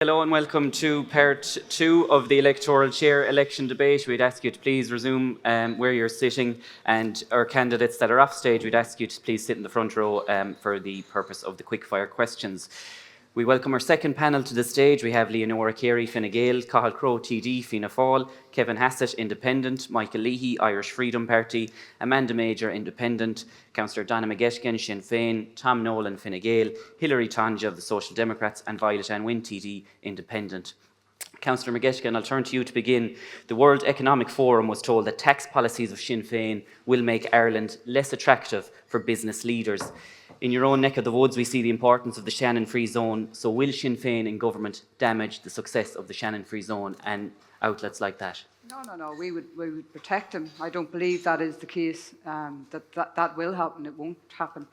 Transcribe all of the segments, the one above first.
Hello and welcome to part 2 of the Electoral Chair election debate. We'd ask you to please resume where you're sitting, and our candidates that are off stage, we'd ask you to please sit in the front row for the purpose of the quickfire questions. We welcome our second panel to the stage. We have Leonora, Carey, Fine Gael, Cathal, Crowe, TD, Fianna Fáil, Kevin Hassett, Independent, Michael Leahy, Irish Freedom Party, Amanda Major, Independent, Councillor Donna McGettigan, Sinn Féin, Tom Nolan, Fine Gael, Hilary Tonge of the Social Democrats, and Wynne, TD, Independent. Councillor McGettigan, I'll turn to you to begin. The World Economic Forum was told that tax policies of Sinn Féin will make Ireland less attractive for business leaders. In your own neck of the woods, we see the importance of the Shannon Free Zone. So will Sinn Féin in government damage the success of the Shannon Free Zone and outlets like that? No. We would protect them. I don't believe that is the case. That will happen. It won't happen.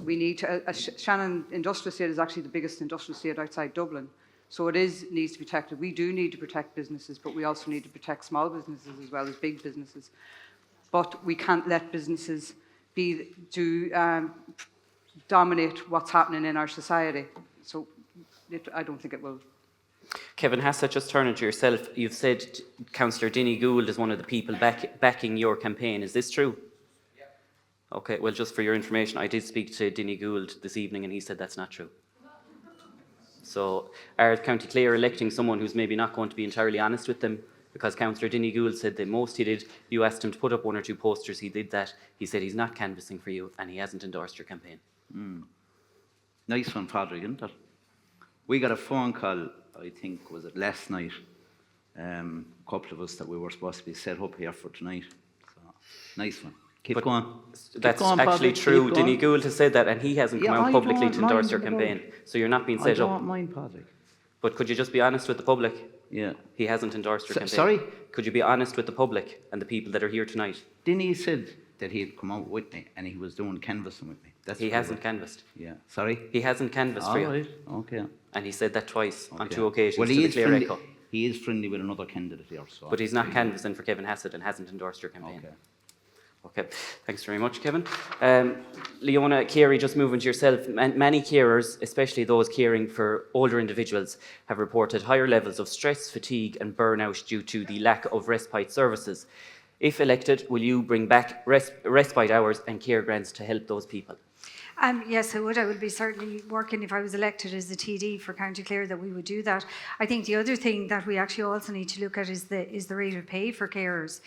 We need to. Shannon Industrial Estate is actually the biggest industrial estate outside Dublin. So it needs to be protected. We do need to protect businesses, but we also need to protect small businesses as well as big businesses. But we can't let businesses dominate what's happening in our society. So I don't think it will. Kevin Hassett, just turning to yourself, you've said Councillor Dinny Gould is one of the people backing your campaign. Is this true? Yeah. Okay, well, just for your information, I did speak to Dinny Gould this evening and he said that's not true. So are County Clare electing someone who's maybe not going to be entirely honest with them? Because Councillor Dinny Gould said the most he did, you asked him to put up 1 or 2 posters, he did that. He said he's not canvassing for you and he hasn't endorsed your campaign. Nice one, Patrick, isn't it? We got a phone call, I think, was it last night? A couple of us that we were supposed to be set up here for tonight. So, nice one. Keep going. That's actually true. Dinny Gould has said that and he hasn't come out publicly to endorse your campaign. So you're not being set up. I don't mind, Patrick. But could you just be honest with the public? Yeah. He hasn't endorsed your campaign. Sorry? Could you be honest with the public and the people that are here tonight? Dinny said that he'd come out with me and he was doing canvassing with me. He hasn't canvassed. Yeah. Sorry? He hasn't canvassed for you. Right. Okay. And he said that twice on 2 Well, occasions to the Clear Echo. He is friendly with another candidate here. So But he's not canvassing for Kevin Hassett and hasn't endorsed your campaign. Okay, thanks very much, Kevin. Leona, Carey, just moving to yourself, many carers, especially those caring for older individuals, have reported higher levels of stress, fatigue and burnout due to the lack of respite services. If elected, will you bring back respite hours and care grants to help those people? Yes, I would. I would be certainly working, if I was elected as the TD for County Clare, that we would do that. I think the other thing that we actually also need to look at is the rate of pay for carers.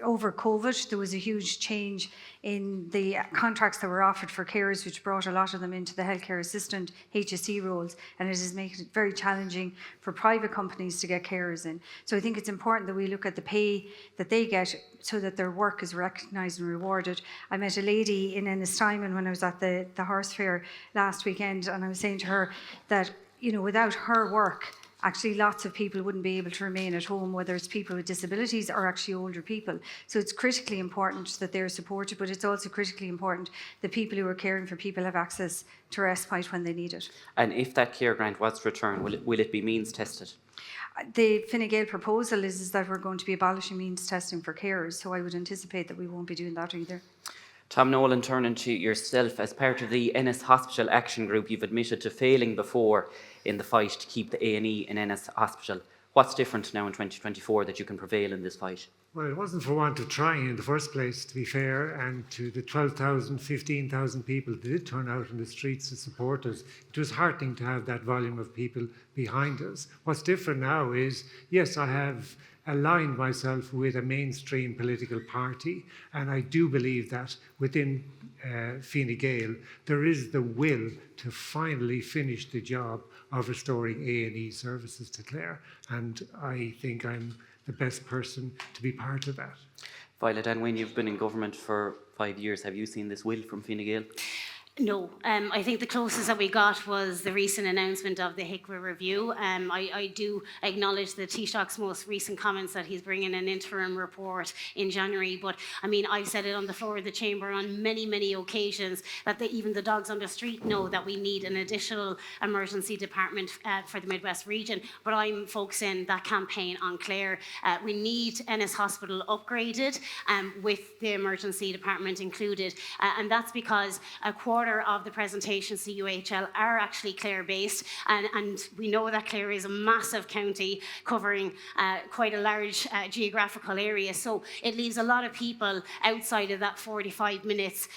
Over COVID, there was a huge change in the contracts that were offered for carers, which brought a lot of them into the healthcare assistant HSE roles, and it is making it very challenging for private companies to get carers in. So I think it's important that we look at the pay that they get so that their work is recognised and rewarded. I met a lady in Ennis when I was at the horse fair last weekend, and I was saying to her that, you know, without her work, actually lots of people wouldn't be able to remain at home, whether it's people with disabilities or actually older people. So it's critically important that they're supported, but it's also critically important that people who are caring for people have access to respite when they need it. And if that care grant was returned, will it be means tested? The Fine Gael proposal is that we're going to be abolishing means testing for carers, so I would anticipate that we won't be doing that either. Tom Nolan, turning to yourself, as part of the Ennis Hospital Action Group, you've admitted to failing before in the fight to keep the A&E in Ennis Hospital. What's different now in 2024 that you can prevail in this fight? Well, it wasn't for want of trying in the first place, to be fair, and to the 12,000, 15,000 people that did turn out in the streets to support us. It was heartening to have that volume of people behind us. What's different now is, yes, I have aligned myself with a mainstream political party, and I do believe that within Fine Gael there is the will to finally finish the job of restoring A&E services to Clare, and I think I'm the best person to be part of that. Violet and Wynne, you've been in government for 5 years. Have you seen this will from Fine Gael? No, I think the closest that we got was the recent announcement of the Cllr review. I do acknowledge the Taoiseach's most recent comments that he's bringing an interim report in January, but I mean, I've said it on the floor of the chamber on many, many occasions that even the dogs on the street know that we need an additional emergency department for the Midwest region, but I'm focusing that campaign on Clare. We need Ennis Hospital upgraded with the emergency department included, and that's because a quarter quarter of the presentations to UHL are actually Clare-based, and we know that Clare is a massive county covering quite a large geographical area, so it leaves a lot of people outside of that 45 minutes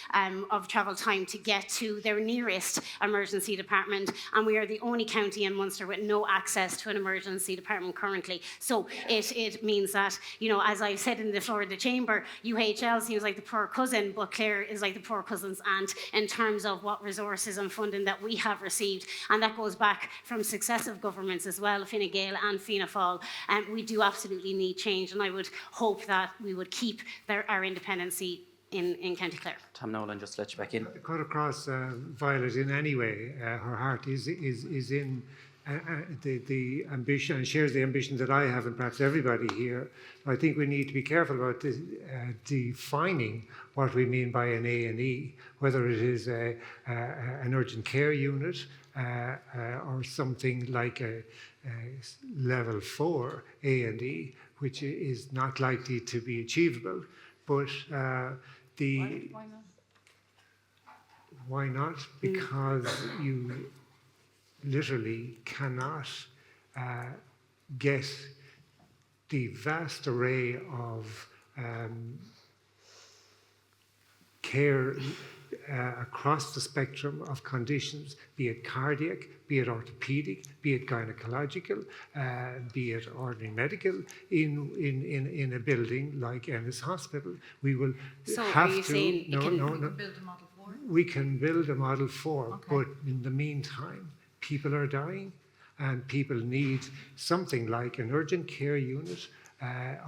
of travel time to get to their nearest emergency department, and we are the only county in Munster with no access to an emergency department currently. So it means that, you know, as I said in the floor of the chamber, UHL seems like the poor cousin, but Clare is like the poor cousin's aunt in terms of what resources and funding that we have received, and that goes back from successive governments as well, Fine Gael and Fianna Fáil. We do absolutely need change, and I would hope that we would keep our independency in County Clare. Tom Nolan, just to let you back in. Cut across Violet in any way. Her heart is in the ambition, and shares the ambition that I have, and perhaps everybody here. I think we need to be careful about this, defining what we mean by an A&E, whether it is an urgent care unit or something like a level 4 A&E, which is not likely to be achievable. But why not? Because you literally cannot get the vast array of care across the spectrum of conditions, be it cardiac, be it orthopedic, be it gynecological, be it ordinary medical, in a building like Ennis Hospital. We will So have are you to. saying No, you can no, build no. a Model 4? We can build a Model 4, but in the meantime, people are dying, and people need something like an urgent care unit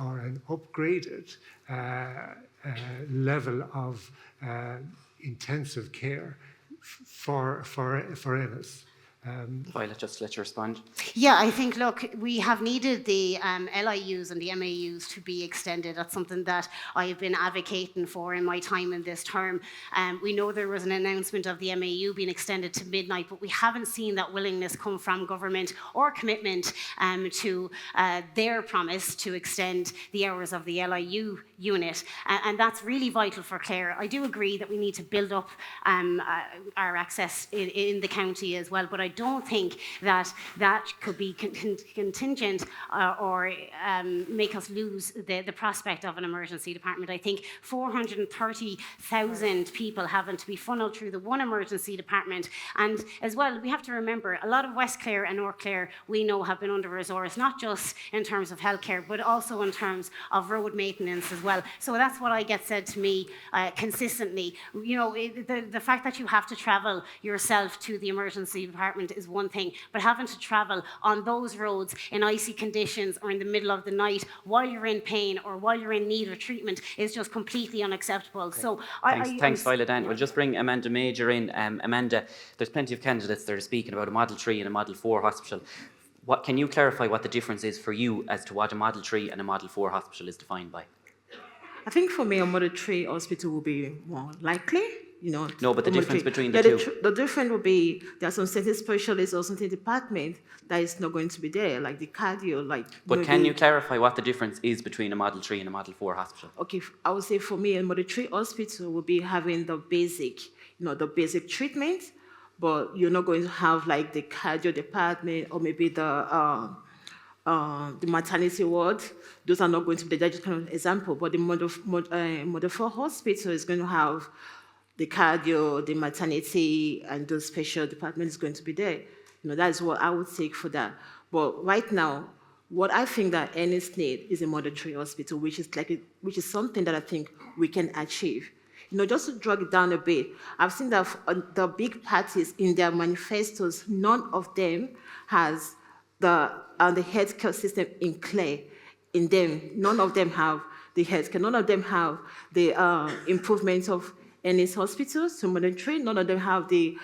or an upgraded level of intensive care for Ennis. Violet, just to let you respond. Yeah, I think, look, we have needed the LIUs and the MAUs to be extended. That's something that I have been advocating for in my time in this term. We know there was an announcement of the MAU being extended to midnight, but we haven't seen that willingness come from government or commitment to their promise to extend the hours of the LIU unit. And that's really vital for Clare. I do agree that we need to build up our access in the county as well, but I don't think that could be contingent or make us lose the prospect of an emergency department. I think 430,000 people having to be funneled through the one emergency department. And as well, we have to remember, a lot of West Clare and North Clare, we know, have been under-resourced, not just in terms of healthcare, but also in terms of road maintenance as well. So that's what I get said to me consistently. You know, the fact that you have to travel yourself to the emergency department is one thing, but having to travel on those roads in icy conditions or in the middle of the night while you're in pain or while you're in need of treatment is just completely unacceptable. Okay. So Thanks, Violet. And we'll just bring Amanda Major in. Amanda, there's plenty of candidates that are speaking about a Model 3 and a Model 4 hospital. Can you clarify what the difference is for you as to what a Model 3 and a Model 4 hospital is defined by? I think for me, a Model 3 hospital will be more likely. You know, no, but the difference between the two? The difference will be there are some certain specialists or certain department that is not going to be there, like the cardio, like. But can you clarify what the difference is between a Model 3 and a Model 4 hospital? Okay, I would say for me, a Model 3 hospital will be having the basic, the basic treatment, but you're not going to have like the cardio department or maybe the maternity ward. Those are not going to be the kind of example, but the Model 4 hospital is going to have the cardio, the maternity, and those special departments going to be there. That's what I would take for that. But right now, what I think that Ennis need is a Model 3 hospital, which is something that I think we can achieve. Just to drag it down a bit, I've seen that the big parties in their manifestos, none of them has the healthcare system in Clare. In them, none of them have the healthcare. None of them have the improvements of Ennis Hospital, so Model 3. None of them have the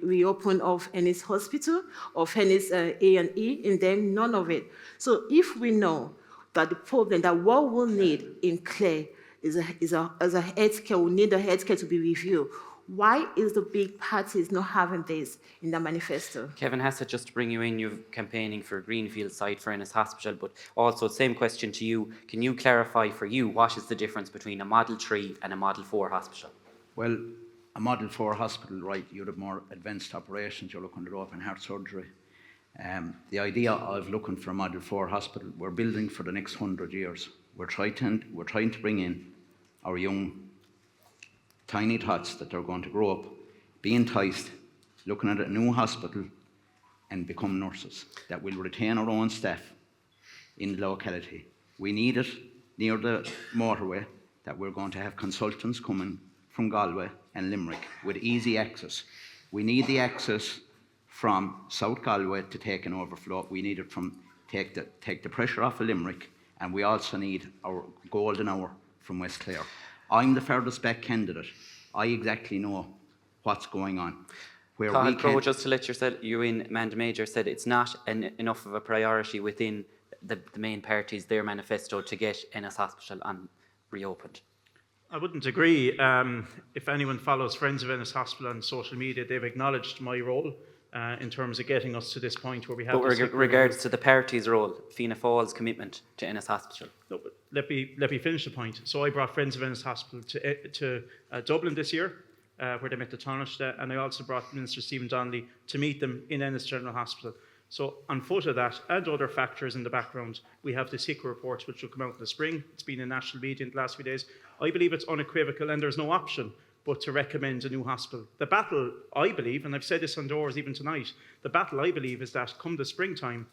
reopen of Ennis Hospital, of Ennis A&E. In them, none of it. So if we know that the problem, that what we'll need in Clare is a healthcare, we need the healthcare to be reviewed. Why is the big parties not having this in the manifesto? Kevin Hassett, just to bring you in, you're campaigning for a greenfield site for Ennis Hospital, but also same question to you. Can you clarify for you what is the difference between a Model 3 and a Model 4 hospital? Well, a Model 4 hospital, right, you'd have more advanced operations, you're looking at open heart surgery. The idea of looking for a Model 4 hospital, we're building for the next 100 years. We're trying to bring in our young, tiny tots that are going to grow up, be enticed, looking at a new hospital and become nurses, that will retain our own staff in the locality. We need it near the motorway, that we're going to have consultants coming from Galway and Limerick with easy access. We need the access from South Galway to take an overflow. We need it from take the pressure off of Limerick, and we also need our golden hour from West Clare. I'm the furthest back candidate. I exactly know what's going on. Where Cathal, we Crowe, can, just to let you in, Amanda Major said it's not enough of a priority within the main parties, their manifesto, to get Ennis Hospital reopened. I wouldn't agree. If anyone follows Friends of Ennis Hospital on social media, they've acknowledged my role in terms of getting us to this point where we have. But with regards to the party's role, Fianna Fáil's commitment to Ennis Hospital. No, but let me finish the point. So I brought Friends of Ennis Hospital to Dublin this year, where they met the Tonge, and I also brought Minister Stephen Donnelly to meet them in Ennis General Hospital. So on foot of that and other factors in the background, we have this HICWA report which will come out in the spring. It's been in national media in the last few days. I believe it's unequivocal and there's no option but to recommend a new hospital. The battle, I believe, and I've said this on doors even tonight, the battle I believe is that come the springtime,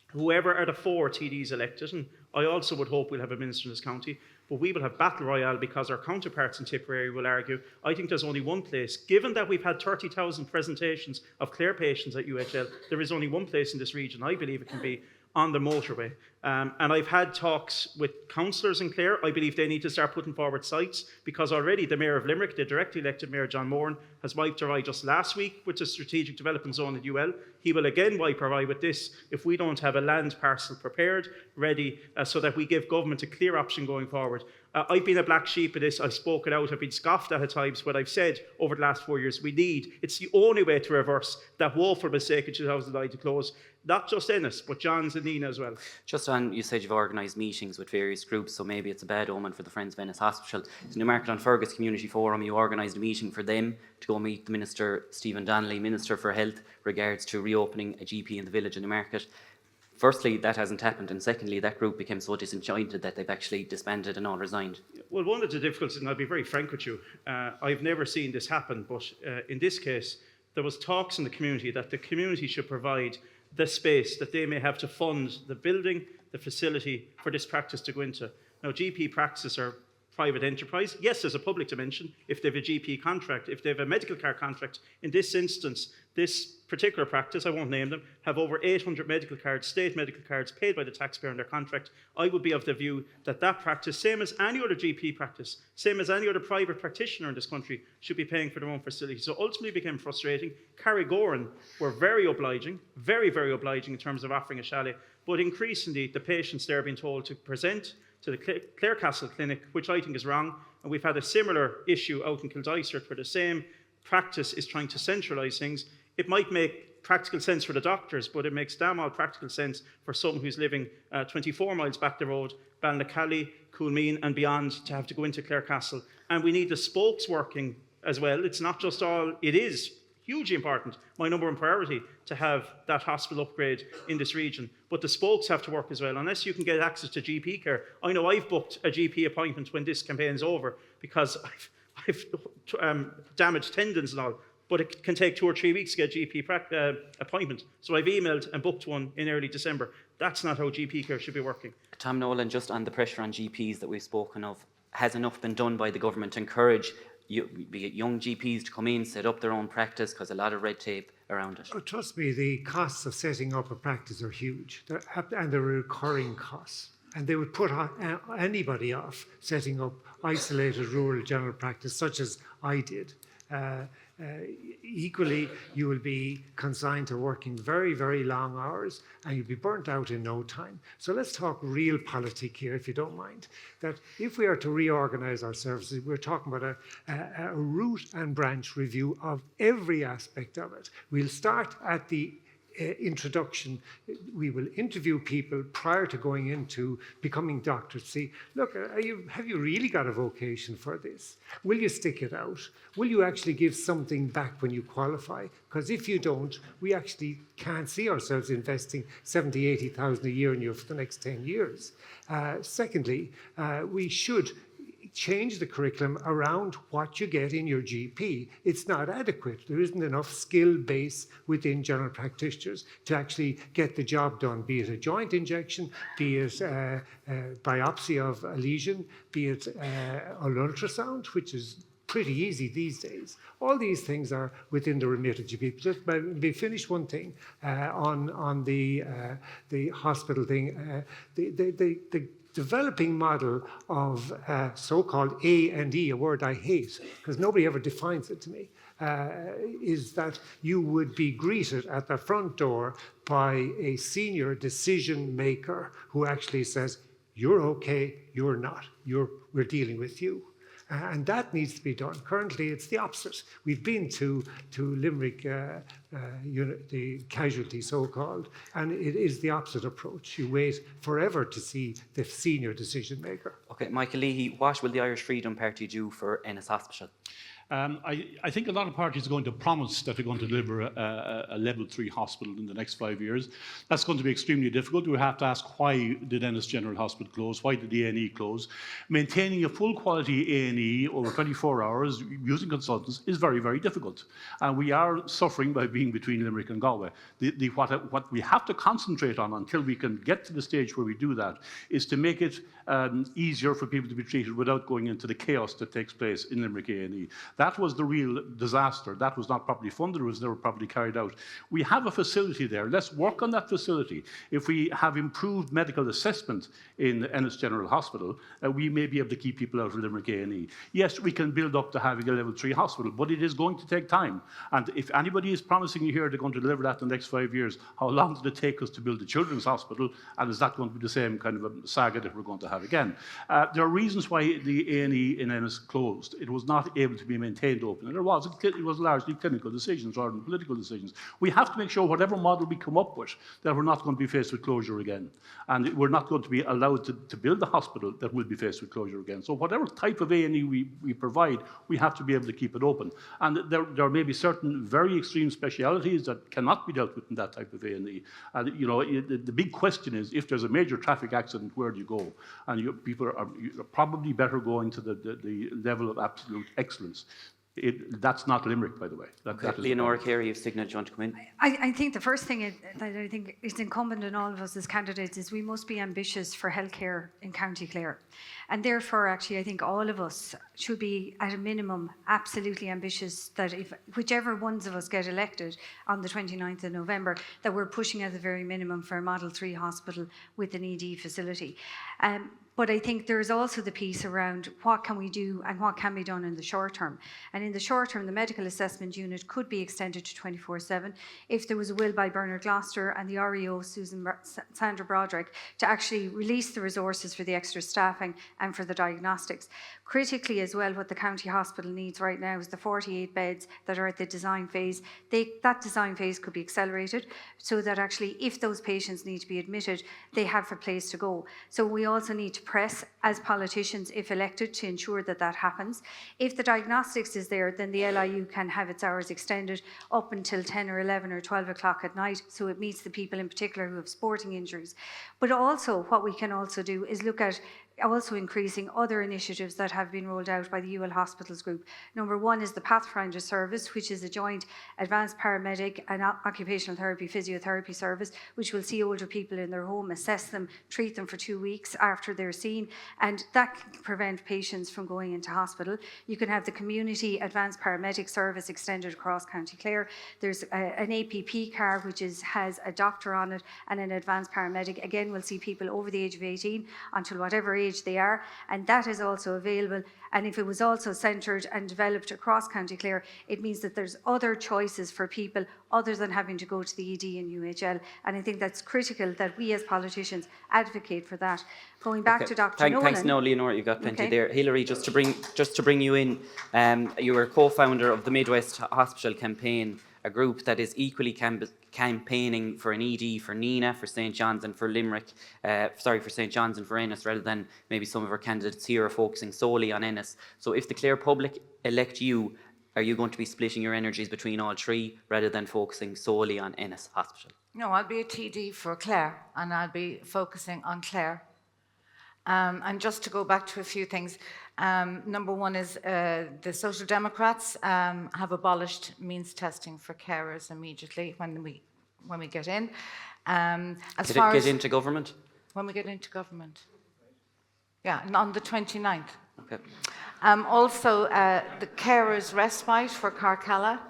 whoever are the 4 TDs elected, and I also would hope we'll have a minister in this county, but we will have battle royale because our counterparts in Tipperary will argue, I think there's only one place, given that we've had 30,000 presentations of Cllr patients at UHL, there is only one place in this region, I believe it can be on the motorway. And I've had talks with councillors in Clare. I believe they need to start putting forward sites because already the Mayor of Limerick, the directly elected Mayor John Moran, has wiped her eye just last week with the strategic development zone at UL. He will again wipe her eye with this if we don't have a land parcel prepared, ready, so that we give government a clear option going forward. I've been a black sheep of this. I've spoken out. I've been scoffed at times. But I've said over the last 4 years, it's the only way to reverse that woeful mistake in 2009 to close not just Ennis, but John's and Nina as well. Just on, you said you've organised meetings with various groups, so maybe it's a bad omen for the Friends of Ennis Hospital. The Newmarket on Fergus Community Forum, you organised a meeting for them to go meet the Minister, Stephen Donnelly, Minister for Health, regards to reopening a GP in the village in Newmarket. Firstly, that hasn't happened, and secondly, that group became so disenchanted that they've actually disbanded and all resigned. Well, one of the difficulties, and I'll be very frank with you, I've never seen this happen, but in this case, there was talks in the community that the community should provide the space that they may have to fund the building, the facility for this practice to go into. Now, GP practices are private enterprise. Yes, there's a public dimension if they have a GP contract, if they have a medical care contract. In this instance, this particular practice, I won't name them, have over 800 medical cards, state medical cards paid by the taxpayer in their contract. I would be of the view that that practice, same as any other GP practice, same as any other private practitioner in this country, should be paying for their own facility. So ultimately it became frustrating. Carey Goran were very obliging, very, very obliging in terms of offering a chalet, but increasingly the patients there are being told to present to the Cllr clinic, which I think is wrong. And we've had a similar issue out in Kildysert where the same practice is trying to centralise things. It might make practical sense for the doctors, but it makes damn all practical sense for someone who's living 24 miles back the road, Ballinacally, Coolmeen and beyond, to have to go into Clare. And we need the spokes working as well. It's not just all, it is hugely important, my number one priority, to have that hospital upgrade in this region. But the spokes have to work as well. Unless you can get access to GP care. I know I've booked a GP appointment when this campaign is over because I've damaged tendons and all. But it can take 2 or 3 weeks to get a GP appointment. So I've emailed and booked one in early December. That's not how GP care should be working. Tom Nolan, just on the pressure on GPs that we've spoken of, has enough been done by the government to encourage young GPs to come in, set up their own practice, because a lot of red tape around it? Oh, trust me, the costs of setting up a practice are huge, and they're recurring costs. And they would put anybody off setting up isolated rural general practice, such as I did. Equally, you will be consigned to working very, very long hours and you'll be burnt out in no time. So let's talk real politic here, if you don't mind. That if we are to reorganise our services, we're talking about a root and branch review of every aspect of it. We'll start at the introduction. We will interview people prior to going into becoming doctors. See, look, have you really got a vocation for this? Will you stick it out? Will you actually give something back when you qualify? Because if you don't, we actually can't see ourselves investing 70, 80,000 a year in you for the next 10 years. Secondly, we should change the curriculum around what you get in your GP. It's not adequate. There isn't enough skill base within general practitioners to actually get the job done, be it a joint injection, be it biopsy of a lesion, be it an ultrasound, which is pretty easy these days. All these things are within the remit of GP. Just be finished one thing on the hospital thing. The developing model of so-called A&E, a word I hate because nobody ever defines it to me, is that you would be greeted at the front door by a senior decision maker who actually says, you're okay, you're not, we're dealing with you. And that needs to be done. Currently, it's the opposite. We've been to Limerick, the casualty, so-called, and it is the opposite approach. You wait forever to see the senior decision maker. Okay, Michael Leahy, what will the Irish Freedom Party do for Ennis Hospital? I think a lot of parties are going to promise that they're going to deliver a level 3 hospital in the next 5 years. That's going to be extremely difficult. We have to ask, why did Ennis General Hospital close? Why did the A&E close? Maintaining a full quality A&E over 24 hours using consultants is very, very difficult. And we are suffering by being between Limerick and Galway. What we have to concentrate on until we can get to the stage where we do that is to make it easier for people to be treated without going into the chaos that takes place in Limerick A&E. That was the real disaster. That was not properly funded, it was never properly carried out. We have a facility there. Let's work on that facility. If we have improved medical assessment in Ennis General Hospital, we may be able to keep people out of Limerick A&E. Yes, we can build up to having a level 3 hospital, but it is going to take time. And if anybody is promising you here they're going to deliver that in the next 5 years, how long did it take us to build a children's hospital? And is that going to be the same kind of a saga that we're going to have again? There are reasons why the A&E in Ennis closed. It was not able to be maintained open. And it was largely clinical decisions rather than political decisions. We have to make sure whatever model we come up with, that we're not going to be faced with closure again. And we're not going to be allowed to build a hospital that will be faced with closure again. So whatever type of A&E we provide, we have to be able to keep it open. And there may be certain very extreme specialities that cannot be dealt with in that type of A&E. And the big question is, if there's a major traffic accident, where do you go? And people are probably better going to the level of absolute excellence. That's not Limerick, by the way. That Leonora, Carey, you've signalled you want to come in. I think the first thing that I think is incumbent on all of us as candidates is we must be ambitious for healthcare in County Clare. And therefore, actually, I think all of us should be, at a minimum, absolutely ambitious that if whichever ones of us get elected on the 29th of November, that we're pushing at the very minimum for a Model 3 hospital with an ED facility. But I think there's also the piece around what can we do and what can be done in the short term. And in the short term, the medical assessment unit could be extended to 24/7 if there was a will by Bernard Gloucester and the REO, Sandra Broderick, to actually release the resources for the extra staffing and for the diagnostics. Critically as well, what the county hospital needs right now is the 48 beds that are at the design phase. That design phase could be accelerated so that actually if those patients need to be admitted, they have a place to go. So we also need to press as politicians, if elected, to ensure that that happens. If the diagnostics is there, then the LIU can have its hours extended up until 10 or 11 or 12 o'clock at night, so it meets the people in particular who have sporting injuries. But also what we can also do is look at also increasing other initiatives that have been rolled out by the UL Hospitals Group. Number one is the Pathfinder service, which is a joint advanced paramedic and occupational therapy, physiotherapy service, which will see older people in their home, assess them, treat them for 2 weeks after they're seen, and that can prevent patients from going into hospital. You can have the community advanced paramedic service extended across County Clare. There's an APP car, which has a doctor on it and an advanced paramedic. Again, we'll see people over the age of 18 until whatever age they are, and that is also available. And if it was also centred and developed across County Clare, it means that there's other choices for people other than having to go to the ED and UHL. And I think that's critical that we as politicians advocate for that. Going back to Dr. Nolan. Thanks, no, Leonora, you've got plenty there. Hilary, just to bring you in, you were co-founder of the Midwest Hospital campaign a group that is equally campaigning for an ED for Nina, for St John's and for Limerick, for St John's and for Ennis, rather than maybe some of our candidates here are focusing solely on Ennis. So if the Clare public elect you, are you going to be splitting your energies between all three rather than focusing solely on Ennis Hospital? No, I'll be a TD for Clare, and I'll be focusing on Clare. And just to go back to a few things, number one is the Social Democrats have abolished means testing for carers immediately when we get in. Get into government? When we get into government. Yeah, and on the 29th. Okay. Also, the carers respite for Cllr,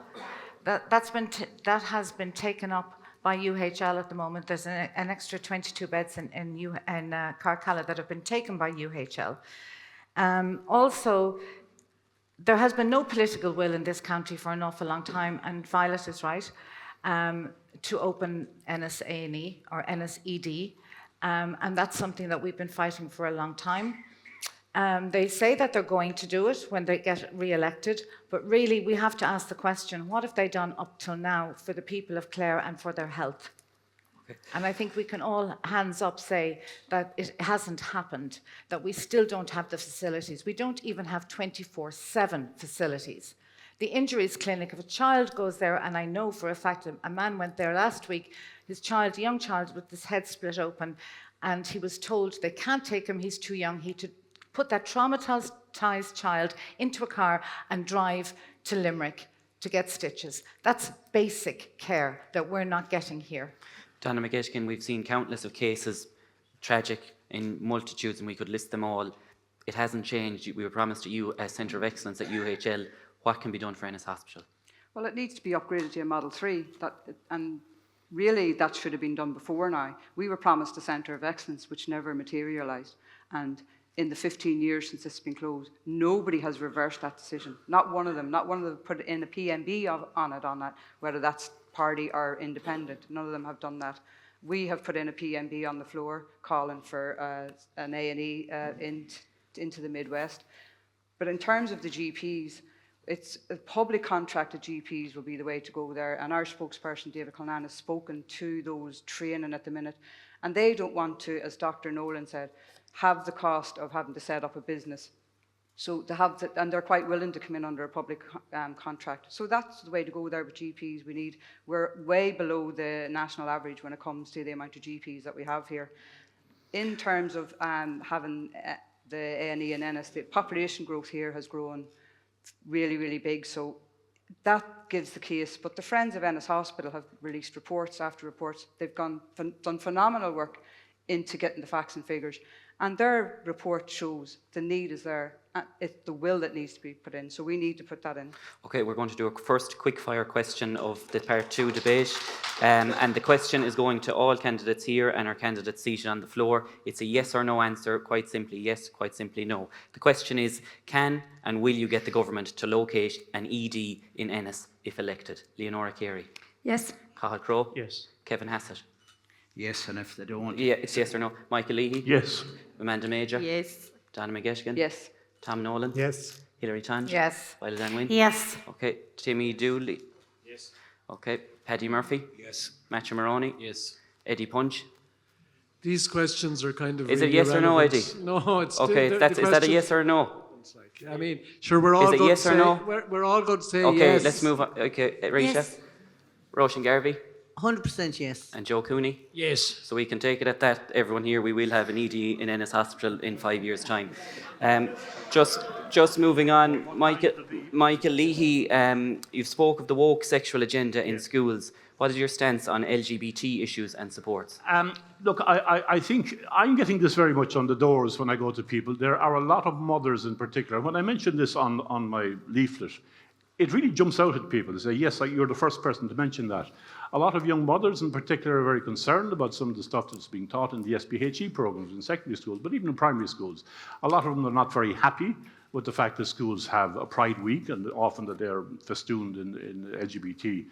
that has been taken up by UHL at the moment. There's an extra 22 beds in Cllr that have been taken by UHL. Also, there has been no political will in this county for an awful long time, and Violet is right, to open Ennis A&E or Ennis ED, and that's something that we've been fighting for a long time. They say that they're going to do it when they get re-elected, but really we have to ask the question, what have they done up till now for the people of Clare and for their health? Okay. And I think we can all, hands up, say that it hasn't happened, that we still don't have the facilities. We don't even have 24/7 facilities. The injuries clinic, if a child goes there, and I know for a fact a man went there last week, his child, a young child with his head split open, and he was told they can't take him, he's too young, he to put that traumatized child into a car and drive to Limerick to get stitches. That's basic care that we're not getting here. Donna McGettigan, we've seen countless of cases, tragic in multitudes, and we could list them all. It hasn't changed. We were promised to you a centre of excellence at UHL. What can be done for Ennis Hospital? Well, it needs to be upgraded to a Model 3, and really that should have been done before now. We were promised a centre of excellence, which never materialised, and in the 15 years since it's been closed, nobody has reversed that decision. Not one of them put in a PMB on that, whether that's party or independent. None of them have done that. We have put in a PMB on the floor, calling for an A&E into the Midwest. But in terms of the GPs, it's public contracted GPs will be the way to go there. And our spokesperson, David Cullinan, has spoken to those training at the minute. And they don't want to, as Dr. Nolan said, have the cost of having to set up a business. So to have that, and they're quite willing to come in under a public contract. So that's the way to go there with GPs. We're way below the national average when it comes to the amount of GPs that we have here. In terms of having the A&E in Ennis, the population growth here has grown really, really big. So that gives the case. But the Friends of Ennis Hospital have released reports after reports. They've done phenomenal work into getting the facts and figures. And their report shows the need is there. It's the will that needs to be put in. So we need to put that in. Okay, we're going to do a first quick-fire question of the Part 2 debate. And the question is going to all candidates here and our candidates seated on the floor. It's a yes or no answer, quite simply yes, quite simply no. The question is, can and will you get the government to locate an ED in Ennis if elected? Leonora Carey? Yes. Cathal Crowe? Yes. Kevin Hassett? Yes, and if they don't... Yeah, it's yes or no. Michael Leahy? Yes. Amanda Major? Yes. Donna McGettigan? Yes. Tom Nolan? Yes. Hilary Tonge? Yes. Violet Ann Wynne? Yes. Okay. Timmy Dooley? Yes. Okay. Paddy Murphy? Yes. Matthew Maroney? Yes. Eddie Punch? These questions are kind of. Is it really yes or no, irrelevant. Eddie? No, it's Okay, the is that a questions- yes or no? It's like, I mean, sure, we're all Is it going yes to or say, no? we're all going to say Okay, yes. let's move on. Okay, Risha? Yes. Roshan Garvey? 100% yes. And Joe Cooney? Yes. So we can take it at that, everyone here, we will have an ED in Ennis Hospital in 5 years' time. Just moving on, Michael Leahy, you've spoke of the woke sexual agenda in schools. What is your stance on LGBT issues and supports? Look, I think I'm getting this very much on the doors when I go to people. There are a lot of mothers in particular. When I mentioned this on my leaflet, it really jumps out at people. They say, yes, you're the first person to mention that. A lot of young mothers in particular are very concerned about some of the stuff that's being taught in the SPHE programs in secondary schools, but even in primary schools. A lot of them are not very happy with the fact that schools have a Pride Week and often that they're festooned in LGBT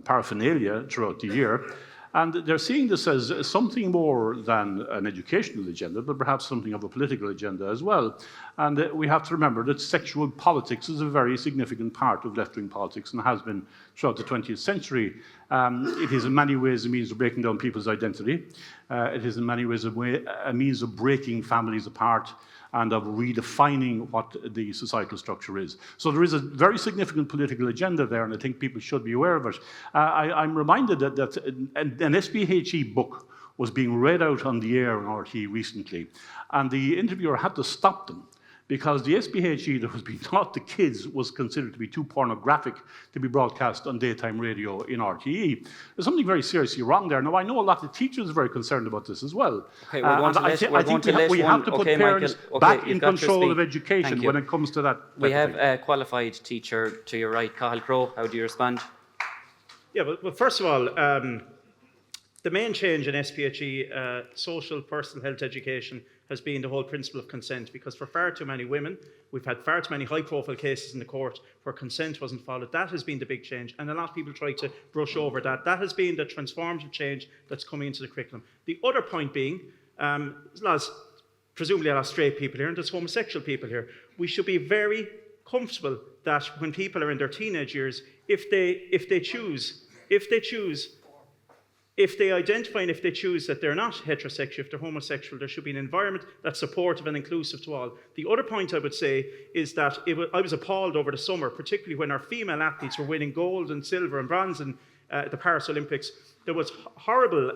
paraphernalia throughout the year. And they're seeing this as something more than an educational agenda, but perhaps something of a political agenda as well. And we have to remember that sexual politics is a very significant part of left-wing politics and has been throughout the 20th century. It is in many ways a means of breaking down people's identity. It is in many ways a means of breaking families apart and of redefining what the societal structure is. So there is a very significant political agenda there, and I think people should be aware of it. I'm reminded that an SPHE book was being read out on the air on RT recently, and the interviewer had to stop them because the SPHE that was being taught to kids was considered to be too pornographic to be broadcast on daytime radio in RTE. There's something very seriously wrong there. Now, I know a lot of teachers are very concerned about this as well. Okay, we're going to let we have to put parents back in control of education when it comes to that. We have a qualified teacher to your right, Cathal Crowe. How do you respond? Yeah, well, first of all, the main change in SPHE, social personal health education, has been the whole principle of consent, because for far too many women, we've had far too many high-profile cases in the court where consent wasn't followed. That has been the big change, and a lot of people try to brush over that. That has been the transformative change that's coming into the curriculum. The other point being, presumably a lot of straight people here, and there's homosexual people here, we should be very comfortable that when people are in their teenage years, if they identify and if they choose that they're not heterosexual, if they're homosexual, there should be an environment that's supportive and inclusive to all. The other point I would say is that I was appalled over the summer, particularly when our female athletes were winning gold and silver and bronze in the Paris Olympics. There was horrible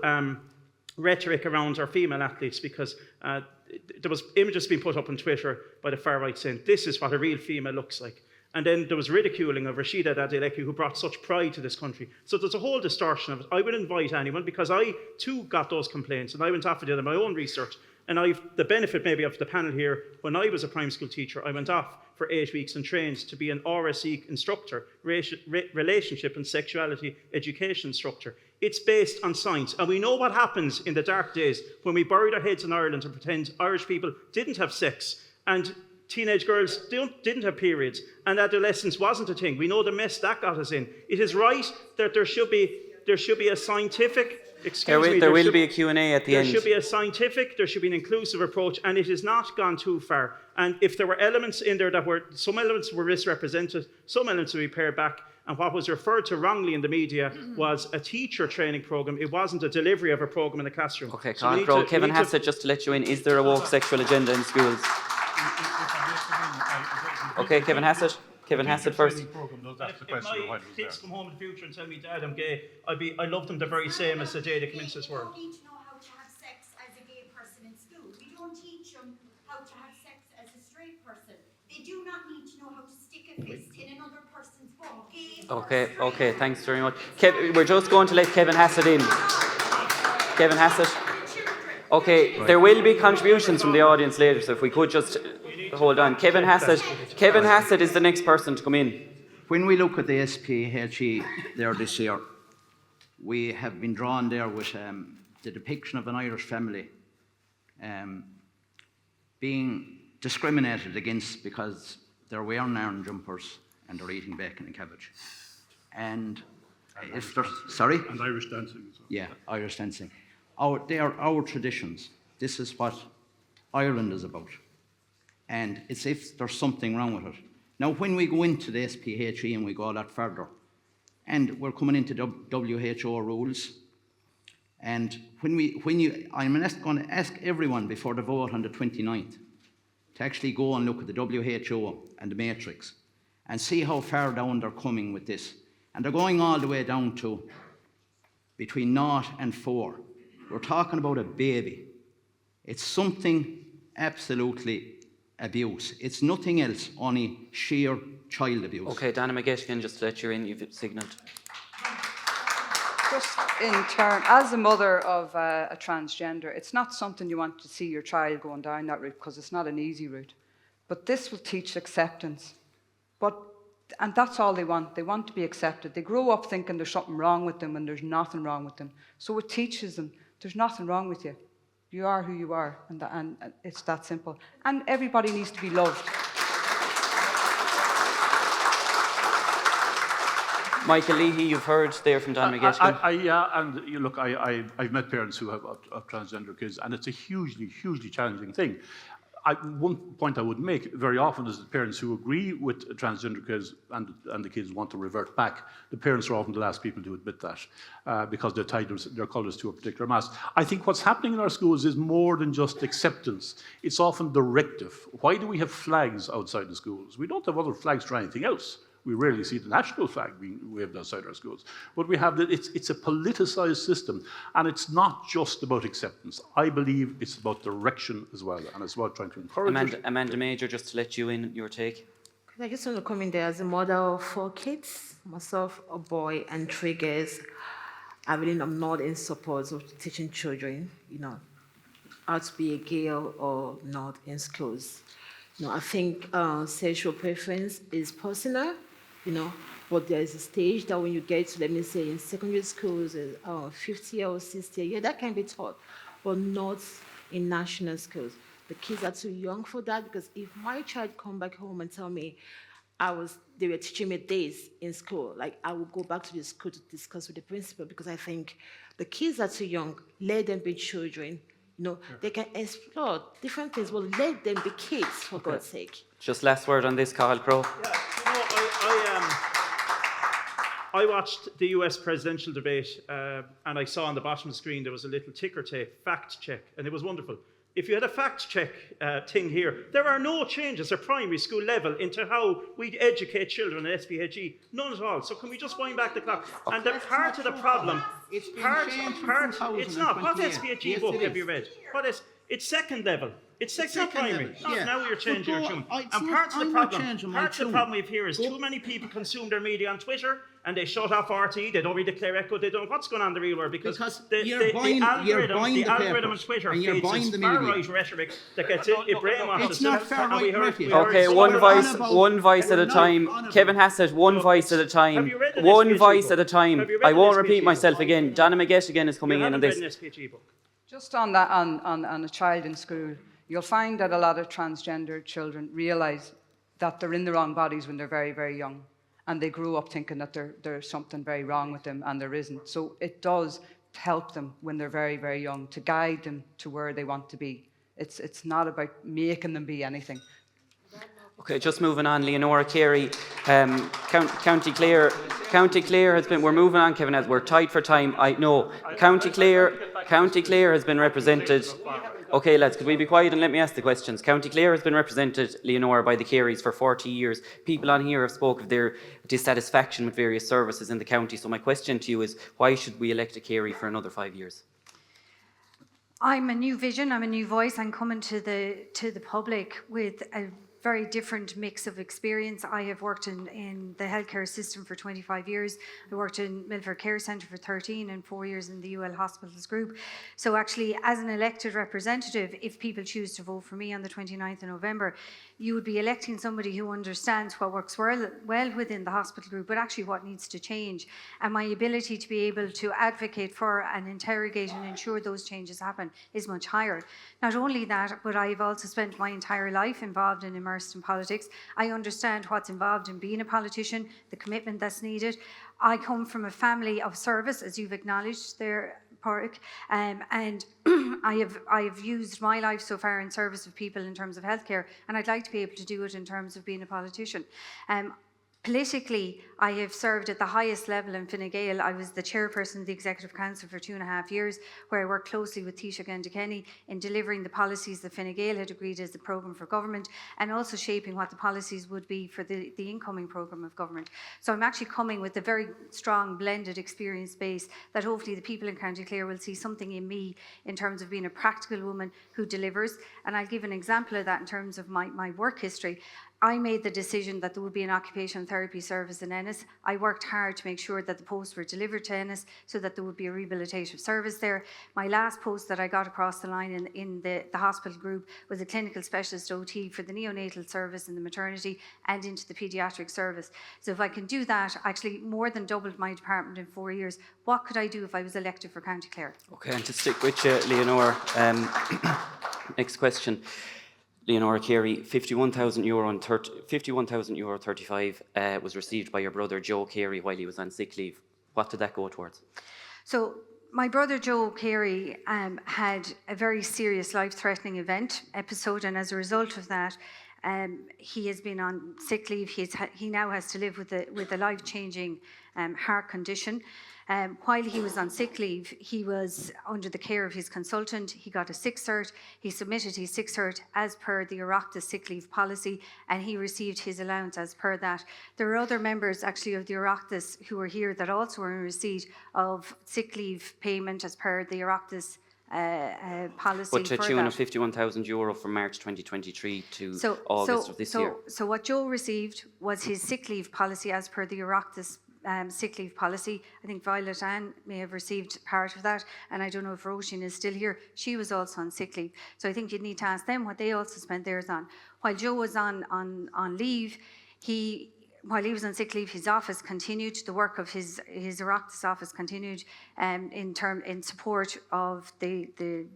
rhetoric around our female athletes because there was images being put up on Twitter by the far right saying, this is what a real female looks like. And then there was ridiculing of Rashida Dadileki, who brought such pride to this country. So there's a whole distortion of it. I would invite anyone, because I too got those complaints, and I went off and did my own research. And I've the benefit maybe of the panel here. When I was a primary school teacher, I went off for 8 weeks and trained to be an RSE instructor, relationship and sexuality education instructor. It's based on science. And we know what happens in the dark days when we bury our heads in Ireland and pretend Irish people didn't have sex, and teenage girls didn't have periods, and adolescence wasn't a thing. We know the mess that got us in. It is right that there should be a scientific, there will be a Q&A at the end. There should be a scientific, there should be an inclusive approach, and it has not gone too far. And if there were elements in there some elements were misrepresented, some elements will be pared back, and what was referred to wrongly in the media was a teacher training programme. It wasn't a delivery of a programme in the classroom. Okay, Cathal Crowe, Kevin Hassett, just to let you in, is there a woke sexual agenda in schools? Okay, Kevin Hassett. Kevin Hassett first. If my kids come home in the future and tell me, Dad, I'm gay, I love them the very same as the day they come into this world. We don't need to know how to have sex as a gay person in school. We don't teach them how to have sex as a straight person. They do not need to know how to stick a fist in another person's bum. Okay, thanks very much. We're just going to let Kevin Hassett in. Kevin Hassett. Okay, there will be contributions from the audience later, so if we could just hold on. Kevin Hassett is the next person to come in. When we look at the SPHE there this year, we have been drawn there with the depiction of an Irish family being discriminated against because they're wearing iron jumpers and they're eating bacon and cabbage. And if there's... Sorry? And Irish dancing as well. Yeah, Irish dancing. They are our traditions. This is what Ireland is about. And it's if there's something wrong with it. Now, when we go into the SPHE and we go a lot further, and we're coming into WHO rules, and I'm going to ask everyone before the vote on the 29th to actually go and look at the WHO and the matrix and see how far down they're coming with this. And they're going all the way down to between 0 and 4. We're talking about a baby. It's something absolutely abuse. It's nothing else, only sheer child abuse. Okay, Donna McGettigan, just to let you in, you've signalled. Just in turn, as a mother of a transgender, it's not something you want to see your child going down that route, because it's not an easy route. But this will teach acceptance. And that's all they want. They want to be accepted. They grow up thinking there's something wrong with them and there's nothing wrong with them. So it teaches them there's nothing wrong with you. You are who you are, and it's that simple. And everybody needs to be loved. Michael Leahy, you've heard there from Donna McGettigan. Yeah, and you look, I've met parents who have transgender kids, and it's a hugely challenging thing. One point I would make very often is that parents who agree with transgender kids and the kids want to revert back, the parents are often the last people to admit that because they're tied their colours to a particular mass. I think what's happening in our schools is more than just acceptance. It's often directive. Why do we have flags outside the schools? We don't have other flags for anything else. We rarely see the national flag being waved outside our schools. But we have that, it's a politicized system, and it's not just about acceptance. I believe it's about direction as well, and it's about trying to encourage Amanda Major, just to let you in, your take. I just want to come in there as a mother of 4 kids, myself, a boy, and 3 girls. I really am not in support of teaching children, how to be a girl or not in schools. I think sexual preference is personal, but there is a stage that when you get to, let me say, in secondary schools, 50 or 60, yeah, that can be taught, but not in national schools. The kids are too young for that, because if my child come back home and tell me they were teaching me this in school, like I will go back to the school to discuss with the principal, because I think the kids are too young. Let them be children. They can explore different things. Well, let them be kids, for God's sake. Just last word on this, Cathal, Crowe. Yeah, I watched the US presidential debate, and I saw on the bottom of the screen there was a little ticker tape, fact check, and it was wonderful. If you had a fact check thing here, there are no changes at primary school level into how we educate children at SPHE. None at all. So can we just wind back the clock? And the part of the problem, it's not. What SPHE book have you read? It's second level. It's second primary. Now you're changing your tune. And part of the problem we have here is too many people consume their media on Twitter, and they shut off RT, they don't read the Clare Echo, they don't know what's going on in the real world, because the algorithm on Twitter feeds this far-right rhetoric that gets it brainwashes. It's not far-right rhetoric. Okay, one voice at a time. Kevin Hassett, one voice at a time. One voice at a time. I won't repeat myself again. Donna McGettigan is coming in on this. Just on that, on a child in school, you'll find that a lot of transgender children realise that they're in the wrong bodies when they're very, very young. And they grew up thinking that there's something very wrong with them, and there isn't. So it does help them when they're very, very young to guide them to where they want to be. It's not about making them be anything. Okay, just moving on. Leonora, Carey, County Cllr has been. We're moving on, Kevin. As we're tight for time. I know. County Cllr has been represented. Okay, lads, could we be quiet and let me ask the questions? County Cllr has been represented, Leonora, by the Careys for 40 years. People on here have spoken of their dissatisfaction with various services in the county. So my question to you is, why should we elect a Carey for another 5 years? I'm a new vision, I'm a new voice. I'm coming to the public with a very different mix of experience. I have worked in the healthcare system for 25 years. I worked in Milford Care Centre for 13 and 4 years in the UL Hospitals Group. So actually, as an elected representative, if people choose to vote for me on the 29th of November, you would be electing somebody who understands what works well within the hospital group, but actually what needs to change. And my ability to be able to advocate for and interrogate and ensure those changes happen is much higher. Not only that, but I've also spent my entire life involved and immersed in politics. I understand what's involved in being a politician, the commitment that's needed. I come from a family of service, as you've acknowledged there, Pádraig, and I have used my life so far in service of people in terms of healthcare, and I'd like to be able to do it in terms of being a politician. Politically, I have served at the highest level in Fine Gael. I was the chairperson of the Executive Council for 2.5 years, where I worked closely with Taoiseach Enda Kenny in delivering the policies that Fine Gael had agreed as the programme for government, and also shaping what the policies would be for the incoming programme of government. So I'm actually coming with a very strong blended experience base that hopefully the people in County Clare will see something in me in terms of being a practical woman who delivers. And I'll give an example of that in terms of my work history. I made the decision that there would be an occupational therapy service in Ennis. I worked hard to make sure that the posts were delivered to Ennis so that there would be a rehabilitative service there. My last post that I got across the line in the hospital group was a clinical specialist OT for the neonatal service in the maternity and into the paediatric service. So if I can do that, actually more than doubled my department in 4 years. What could I do if I was elected for County Clare? Okay, and to stick with you, Leonora, next question. Leonora Carey, €51,000 and €51,035 was received by your brother Joe Carey while he was on sick leave. What did that go towards? So my brother Joe Carey had a very serious life-threatening episode, and as a result of that, he has been on sick leave. He now has to live with a life-changing heart condition. While he was on sick leave, he was under the care of his consultant. He got a sick cert. He submitted his sick cert as per the Oireachtas sick leave policy, and he received his allowance as per that. There are other members actually of the Oireachtas who are here that also are in receipt of sick leave payment as per the Oireachtas policy. But to the tune of €51,000 from March 2023 to August of this year. So what Joe received was his sick leave policy as per the Oireachtas sick leave policy. I think Violet Ann may have received part of that, and I don't know if Roisin is still here. She was also on sick leave. So I think you'd need to ask them what they also spent theirs on. While Joe was on leave, while he was on sick leave, his office continued, the work of his Oireachtas office continued in support of the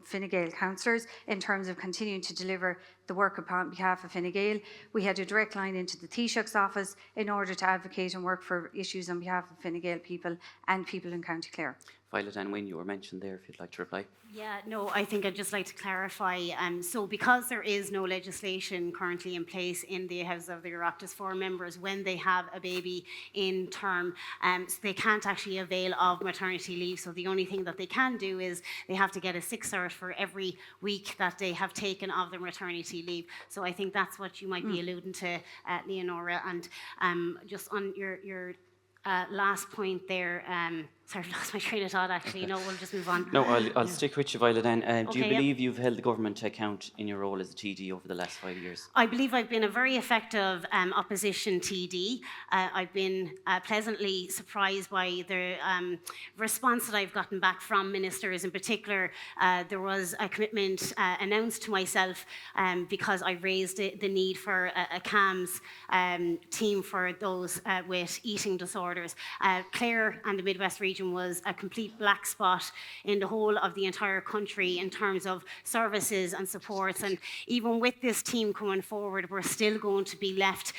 Fine Gael councillors in terms of continuing to deliver the work upon behalf of Fine Gael. We had a direct line into the Taoiseach's office in order to advocate and work for issues on behalf of Fine Gael people and people in County Clare. Violet and Wynne, you were mentioned there, if you'd like to reply. Yeah, no, I think I'd just like to clarify. So because there is no legislation currently in place in the House of the Oireachtas for members when they have a baby in term, so they can't actually avail of maternity leave. So the only thing that they can do is they have to get a sick cert for every week that they have taken of their maternity leave. So I think that's what you might be alluding to, Leonora. And just on your last point there, sorry, I lost my train of thought actually. No, we'll just move on. No, I'll stick with you, Violet. Do you believe you've held the government to account in your role as a TD over the last 5 years? I believe I've been a very effective opposition TD. I've been pleasantly surprised by the response that I've gotten back from ministers. In particular, there was a commitment announced to myself because I raised the need for a CAMS team for those with eating disorders. Clare and the Midwest region was a complete black spot in the whole of the entire country in terms of services and supports, and even with this team coming forward, we're still going to be left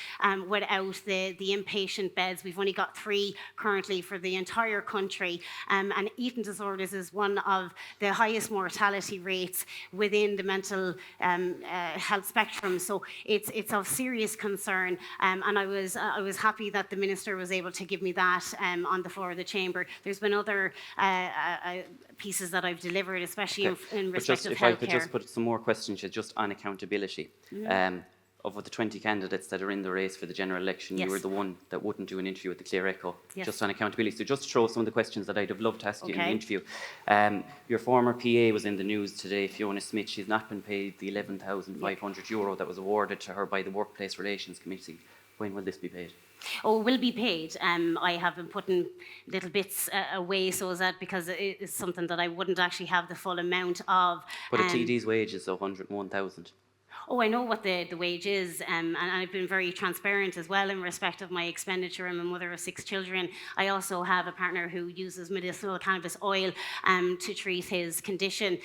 without the inpatient beds. We've only got 3 currently for the entire country, and eating disorders is one of the highest mortality rates within the mental health spectrum, so it's of serious concern, and I was happy that the minister was able to give me that on the floor of the chamber. There's been other pieces that I've delivered, especially in respect of healthcare. If I could just put some more questions just on accountability. Of the 20 candidates that are in the race for the general election, you were the one that wouldn't do an interview with the Cllr Echo, just on accountability. So just throw some of the questions that I'd have loved to ask you in the interview. Your former PA was in the news today, Fiona Smith. She's not been paid the €11,500 that was awarded to her by the Workplace Relations Committee. When will this be paid? Oh, it will be paid. I have been putting little bits away so that because it is something that I wouldn't actually have the full amount of. But a TD's wage is €101,000. Oh, I know what the wage is, and I've been very transparent as well in respect of my expenditure. I'm a mother of 6 children. I also have a partner who uses medicinal cannabis oil to treat his condition.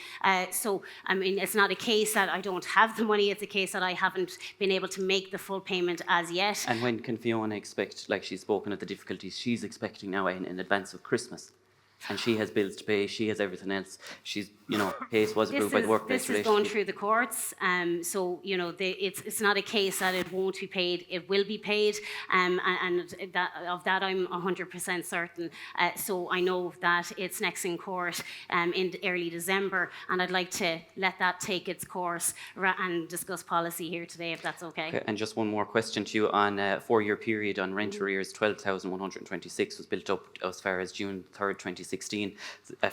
So, I mean, it's not a case that I don't have the money, it's a case that I haven't been able to make the full payment as yet. And when can Fiona expect, like she's spoken of the difficulties she's expecting now in advance of Christmas? And she has bills to pay, she has everything else. She's, case was approved by the Workplace Relations. This is going through the courts, so, it's not a case that it won't be paid, it will be paid, and of that I'm 100% certain. So I know that it's next in court in early December, and I'd like to let that take its course and discuss policy here today, if that's okay. And just one more question to you on a 4-year period on rent arrears. 12,126 was built up as far as June 3rd, 2016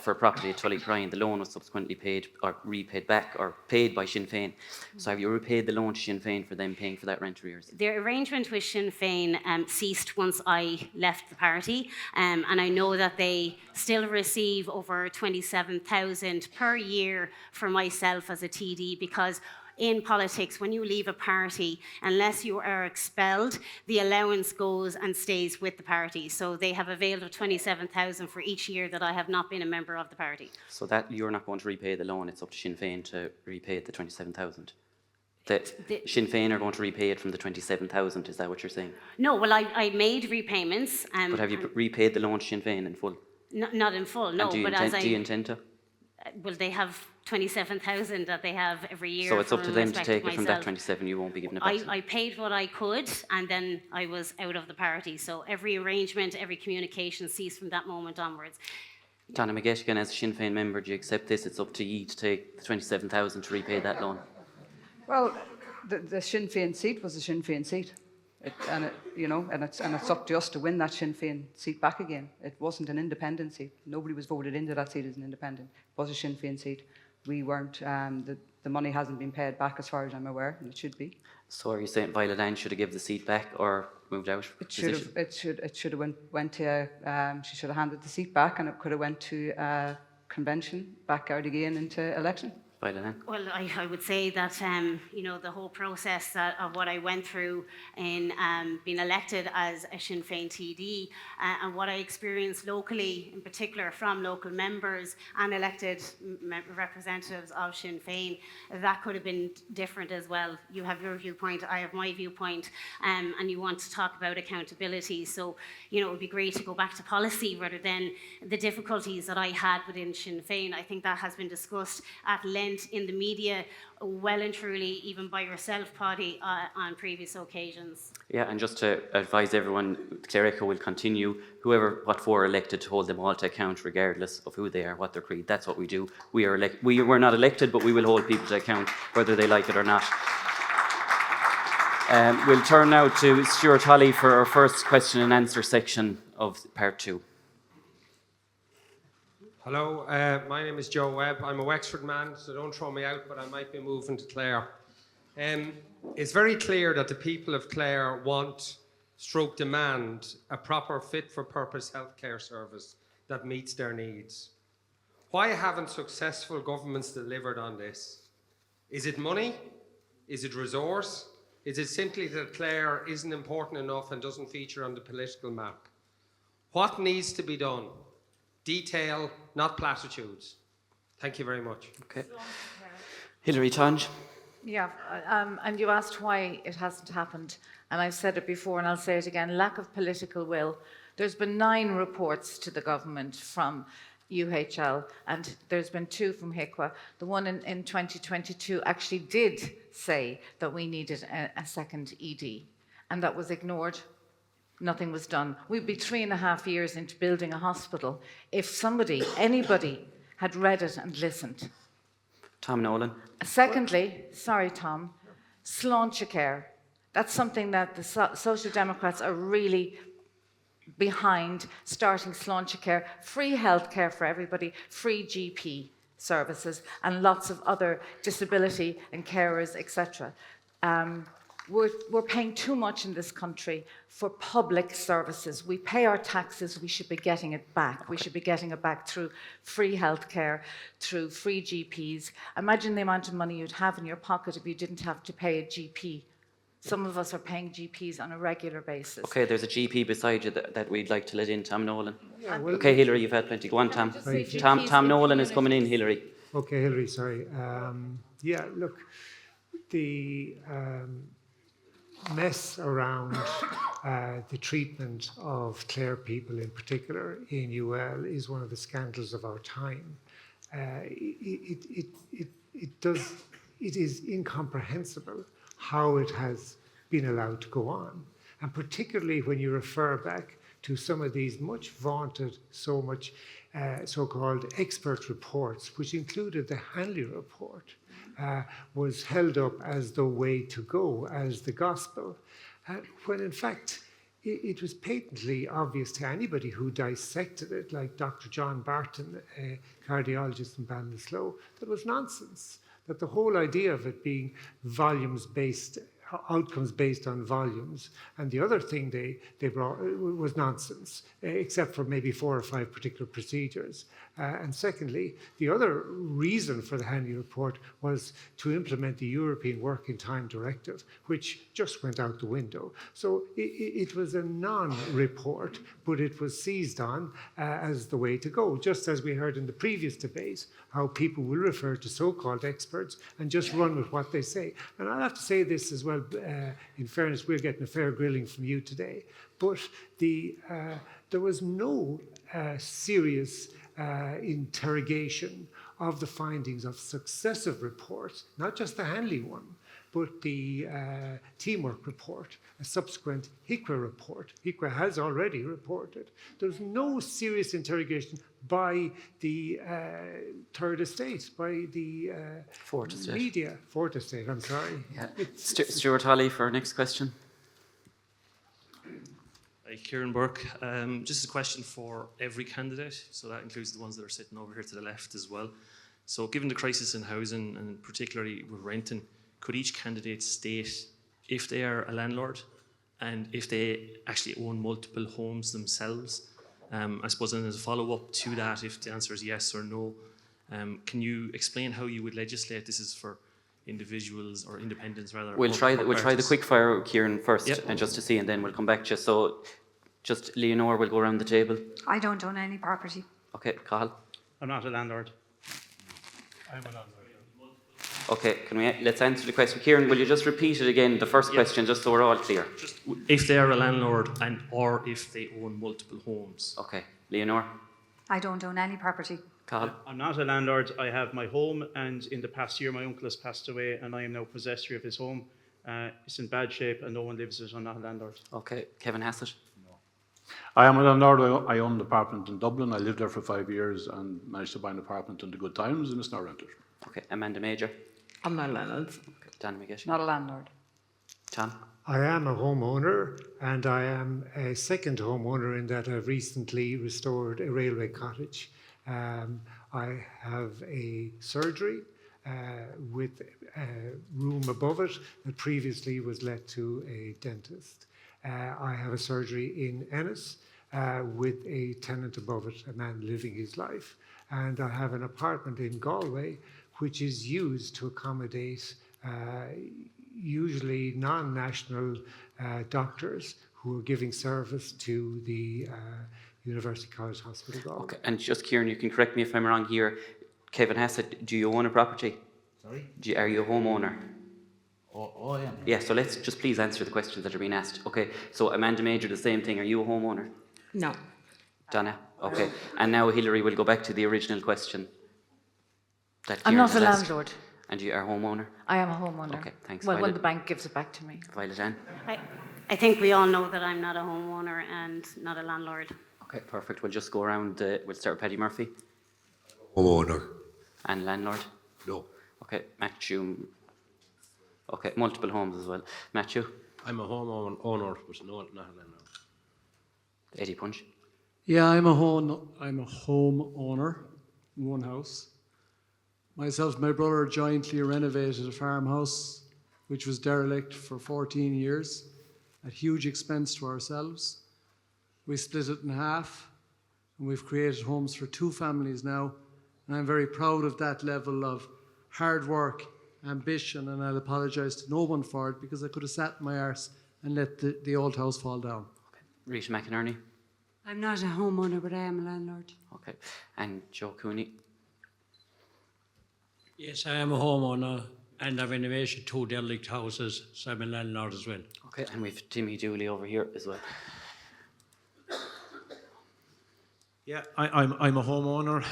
for a property at Tullycrine. The loan was subsequently paid or repaid back or paid by Sinn Féin. So have you repaid the loan to Sinn Féin for them paying for that rent arrears? The arrangement with Sinn Féin ceased once I left the party, and I know that they still receive over 27,000 per year for myself as a TD, because in politics, when you leave a party, unless you are expelled, the allowance goes and stays with the party. So they have availed of 27,000 for each year that I have not been a member of the party. So that you're not going to repay the loan, it's up to Sinn Féin to repay the 27,000? That Sinn Féin are going to repay it from the 27,000, is that what you're saying? No, well, I made repayments. But have you repaid the loan to Sinn Féin in full? Not in full, no. And do you intend to? Well, they have 27,000 that they have every year. So it's up to from them to respect take of it from that myself. 27, you won't be giving it back to them? I paid what I could, and then I was out of the party. So every arrangement, every communication ceased from that moment onwards. Donna McGettigan, as a Sinn Féin member, do you accept this? It's up to you to take the 27,000 to repay that loan. Well, the Sinn Féin seat was a Sinn Féin seat. It's up to us to win that Sinn Féin seat back again. It wasn't an independent seat. Nobody was voted into that seat as an independent. It was a Sinn Féin seat. We weren't, the money hasn't been paid back as far as I'm aware, and it should be. So are you saying Violet Anne should have given the seat back or moved out? It should have went to, she should have handed the seat back, and it could have went to convention, back out again into election. Violet Anne? Well, I would say that, the whole process of what I went through in being elected as a Sinn Féin TD and what I experienced locally, in particular from local members and elected representatives of Sinn Féin, that could have been different as well. You have your viewpoint, I have my viewpoint, and you want to talk about accountability. So, it would be great to go back to policy rather than the difficulties that I had within Sinn Féin. I think that has been discussed at length in the media, well and truly, even by yourself, Paddy, on previous occasions. Yeah, and just to advise everyone, Clr will continue, what four are elected, to hold them all to account, regardless of who they are, what their creed. That's what we do. We're not elected, but we will hold people to account, whether they like it or not. We'll turn now to Stuart Holly for our first question and answer section of part 2. Hello, my name is Joe Webb. I'm a Wexford man, so don't throw me out, but I might be moving to Clare. It's very clear that the people of Clare demand a proper fit-for-purpose healthcare service that meets their needs. Why haven't successful governments delivered on this? Is it money? Is it resource? Is it simply that Clare isn't important enough and doesn't feature on the political map? What needs to be done? Detail, not platitudes. Thank you very much. Okay. Hilary, Tonge. Yeah, and you asked why it hasn't happened, and I've said it before and I'll say it again, lack of political will. There's been 9 reports to the government from UHL, and there's been 2 from HICWA. The one in 2022 actually did say that we needed a second ED, and that was ignored. Nothing was done. We'd be 3.5 years into building a hospital if anybody had read it and listened. Tom Nolan. Secondly, sorry Tom, Cllr. That's something that the Social Democrats are really behind, starting Cllr, free healthcare for everybody, free GP services, and lots of other disability and carers, etc. We're paying too much in this country for public services. We pay our taxes, we should be getting it back. We should be getting it back through free healthcare, through free GPs. Imagine the amount of money you'd have in your pocket if you didn't have to pay a GP. Some of us are paying GPs on a regular basis. Okay, there's a GP beside you that we'd like to let in, Tom Nolan. Yeah, well, okay, Hilary, you've had plenty. Go on, Tom. Tom Nolan is coming in, Hilary. Okay, Hilary, sorry. Look, the mess around the treatment of Clare people in particular in UL is one of the scandals of our time. It is incomprehensible how it has been allowed to go on, and particularly when you refer back to some of these much vaunted, so-called expert reports, which included the Hanley report, was held up as the way to go, as the gospel, when in fact it was patently obvious to anybody who dissected it, like Dr. John Barton, a cardiologist in Ballinasloe, that it was nonsense, that the whole idea of it being volumes-based outcomes based on volumes. And the other thing they brought was nonsense, except for maybe 4 or 5 particular procedures. And secondly, the other reason for the Hanley report was to implement the European Working Time Directive, which just went out the window. So it was a non-report, but it was seized on as the way to go, just as we heard in the previous debate, how people will refer to so-called experts and just run with what they say. And I'll have to say this as well, in fairness, we're getting a fair grilling from you today, but there was no serious interrogation of the findings of successive reports, not just the Hanley one, but the teamwork report, a subsequent HICWA report. HICWA has already reported. There's no serious interrogation by the Third Estate, by the Fourth Estate. media. Fourth Estate, I'm sorry. Yeah. Stuart Hawley for our next question. Hi, Kieran Burke. Just a question for every candidate, so that includes the ones that are sitting over here to the left as well. So given the crisis in housing, and particularly with renting, could each candidate state if they are a landlord and if they actually own multiple homes themselves? I suppose, and as a follow-up to that, if the answer is yes or no, can you explain how you would legislate? This is for individuals or independents rather. We'll try the quick fire, Kieran, first, Yep. and just to see, and then we'll come back to you. So, just Leonora will go around the table. I don't own any property. Okay, Cathal. I'm not a landlord. I'm a landlord. Okay, let's answer the question. Kieran, will you just repeat it again, the first question, just so we're all clear? Just if they are a landlord and or if they own multiple homes. Okay, Leonora. I don't own any property. Cathal. I'm not a landlord. I have my home, and in the past year, my uncle has passed away, and I am now possessor of his home. It's in bad shape, and no one lives in it. I'm not a landlord. Okay, Kevin Hassett. I am a landlord. I own an apartment in Dublin. I lived there for 5 years and managed to buy an apartment in the good times, and it's now rented. Okay, Amanda Major. I'm not a landlord. Okay, Donna McGettigan. Not a landlord. Tom. I am a homeowner, and I am a second homeowner in that I've recently restored a railway cottage. I have a surgery with a room above it that previously was let to a dentist. I have a surgery in Ennis with a tenant above it, a man living his life. And I have an apartment in Galway which is used to accommodate usually non-national doctors who are giving service to the University College Hospital Galway. Okay, and just Kieran, you can correct me if I'm wrong here. Kevin Hassett, do you own a property? Sorry? Are you a homeowner? Oh, I am. Yeah, so let's just please answer the questions that are being asked. Okay, so Amanda Major, the same thing. Are you a homeowner? No. Donna? Okay. And now Hilary will go back to the original question. That I'm Kieran not a has asked. landlord. And you are a homeowner? I am a homeowner. Okay, thanks. Well, when Violet. the bank gives it back to me. Violet Ann? I think we all know that I'm not a homeowner and not a landlord. Okay, perfect. We'll just go around. We'll start with Paddy Murphy. Homeowner. And landlord? No. Okay, Matthew. Okay, multiple homes as well. Matthew? I'm a homeowner, but no, not a landlord. Eddie Punch? Yeah, I'm a home owner in one house. Myself and my brother jointly renovated a farmhouse which was derelict for 14 years at huge expense to ourselves. We split it in half and we've created homes for 2 families now, and I'm very proud of that level of hard work, ambition, and I'll apologise to no one for it because I could have sat in my arse and let the old house fall down. Okay. Rita McInerney? I'm not a homeowner, but I am a landlord. Okay. And Joe Cooney? Yes, I am a homeowner and I've renovated 2 derelict houses, so I'm a landlord as well. Okay, and we've Timmy Dooley over here as well. Yeah, I'm a homeowner,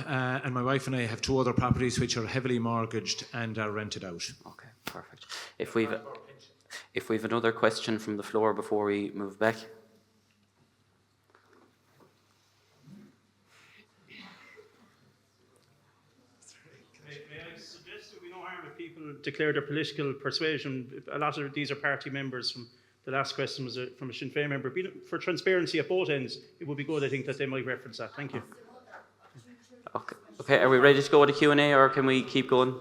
and my wife and I have 2 other properties which are heavily mortgaged and are rented out. Okay, perfect. If we've another question from the floor before we move back. May I suggest that we don't harm if people declare their political persuasion? A lot of these are party members. From the last question was from a Sinn Féin member. For transparency at both ends, it would be good, I think, that they might reference that. Thank you. Okay, are we ready to go to Q&A or can we keep going?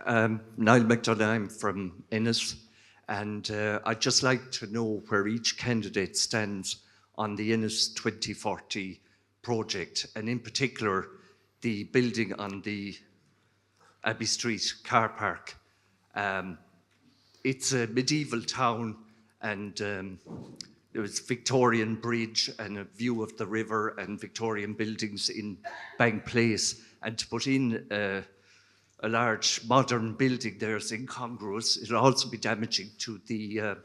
Niall McDonough, I'm from Ennis, and I'd just like to know where each candidate stands on the Ennis 2040 project, and in particular, the building on the Abbey Street car park. It's a medieval town, and there was Victorian Bridge and a view of the river and Victorian buildings in Bank Place, and to put in a large modern building there is incongruous. It'll also be damaging to the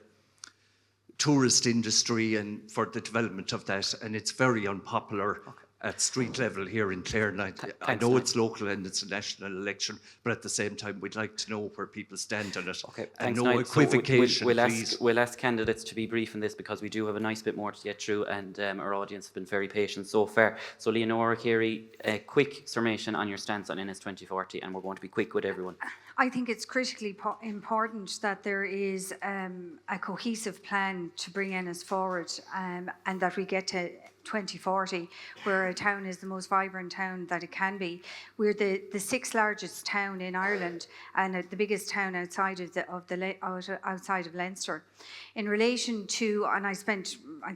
tourist industry and for the development of that, and it's very unpopular at street level here in Clare. And I know it's local and it's a national election, but at the same time, we'd like to know where people stand on it. Okay, and thanks, no Niall. equivocation, So please. we'll ask candidates to be brief in this because we do have a nice bit more to get through, and our audience have been very patient so far. So Leonora, Carey, a quick summation on your stance on Ennis 2040, and we're going to be quick with everyone. I think it's critically important that there is a cohesive plan to bring Ennis forward, and that we get to 2040, where a town is the most vibrant town that it can be. We're the sixth largest town in Ireland, and the biggest town outside of Leinster. In relation to, and I think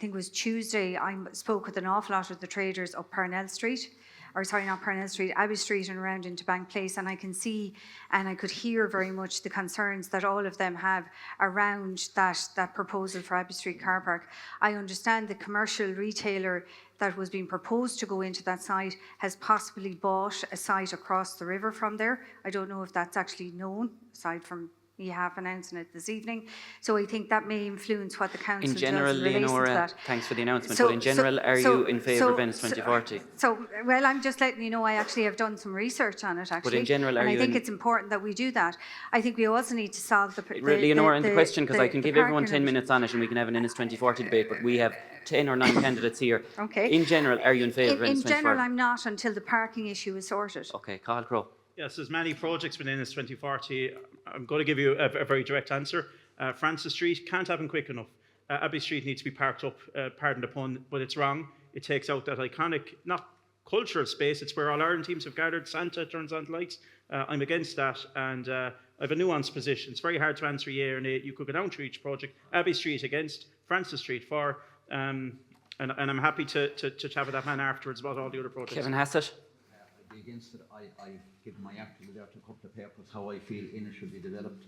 it was Tuesday, I spoke with an awful lot of the traders up Parnell Street. Or sorry, not Parnell Street, Abbey Street and around into Bank Place, and I can see and I could hear very much the concerns that all of them have around that proposal for Abbey Street car park. I understand the commercial retailer that was being proposed to go into that site has possibly bought a site across the river from there. I don't know if that's actually known, aside from me half announcing it this evening. So I think that may influence what the council In general, does in relation to Leonora, that. thanks for the announcement, but in general, are you in favour of Ennis 2040? Well, I'm just letting you know I actually have done some research on it, actually. But in general, and I think it's important that we do that. I think we also need to solve Leonora, the question, because I can give everyone 10 parking minutes on it and we can have an Ennis 2040 debate, but we have 10 or 9 candidates here. Okay. In general, are you in favour of Ennis 2040? In general, I'm not until the parking issue is sorted. Okay, Cathal, Crowe. Yes, there's many projects within Ennis 2040. I'm going to give you a very direct answer. Francis Street can't happen quick enough. Abbey Street needs to be parked up, pardon the pun, but it's wrong. It takes out that iconic, not cultural space, it's where all Ireland teams have gathered. Santa turns on the lights. I'm against that, and I have a nuanced position. It's very hard to answer yeah or nay. You could go down to each project. Abbey Street against, Francis Street for, and I'm happy to chat with that man afterwards about all the other projects. Kevin Hassett. I'd be against it. I've given my activity there to a couple of papers how I feel Ennis should be developed.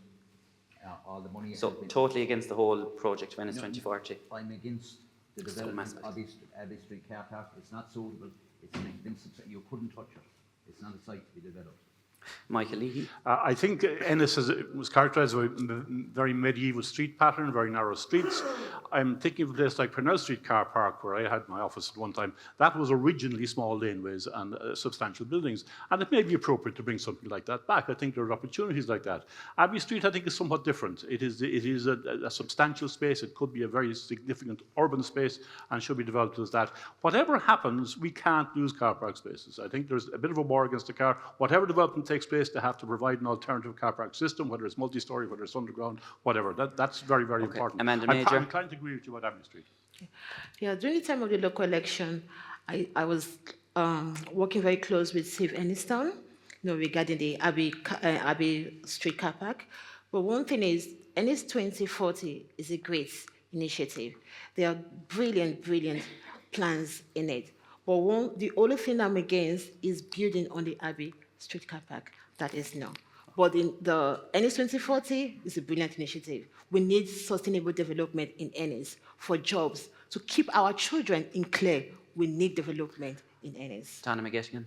All the money. So totally against the whole project of Ennis 2040. I'm against the development of Abbey Street car park. It's not suitable. It's an expensive. You couldn't touch it. It's not a site to be developed. Michael Leahy. I think Ennis was characterised by a very medieval street pattern, very narrow streets. I'm thinking of a place like Parnell Street Car Park, where I had my office at one time. That was originally small laneways and substantial buildings. And it may be appropriate to bring something like that back. I think there are opportunities like that. Abbey Street, I think, is somewhat different. It is a substantial space. It could be a very significant urban space and should be developed as that. Whatever happens, we can't lose car park spaces. I think there's a bit of a war against the car. Whatever development takes place, they have to provide an alternative car park system, whether it's multi-storey, whether it's underground, whatever. That's very, very important. Amanda Major. I'm inclined to agree with you about Abbey Street. Yeah, during the time of the local election, I was working very close with Steve Ennistown, regarding the Abbey Street car park. But one thing is, Ennis 2040 is a great initiative. There are brilliant plans in it. But the only thing I'm against is building on the Abbey Street car park. That is no. But in the Ennis 2040 is a brilliant initiative. We need sustainable development in Ennis for jobs. To keep our children in Clare, we need development in Ennis. Donna McGettigan.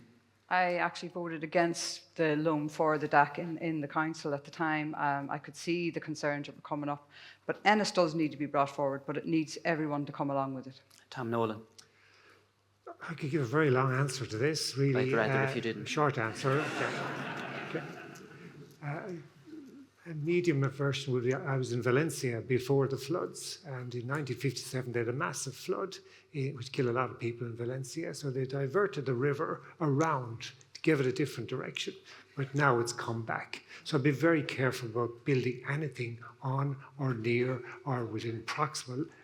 I actually voted against the loan for the DAC in the council at the time. I could see the concerns that were coming up. But Ennis does need to be brought forward, but it needs everyone to come along with it. Tom Nolan. I could give a very long answer to this, really. I'd rather if you didn't. Short answer. Okay. A medium version would be, I was in Valencia before the floods, and in 1957 they had a massive flood, which killed a lot of people in Valencia, so they diverted the river around to give it a different direction, but now it's come back. So I'd be very careful about building anything on or near or within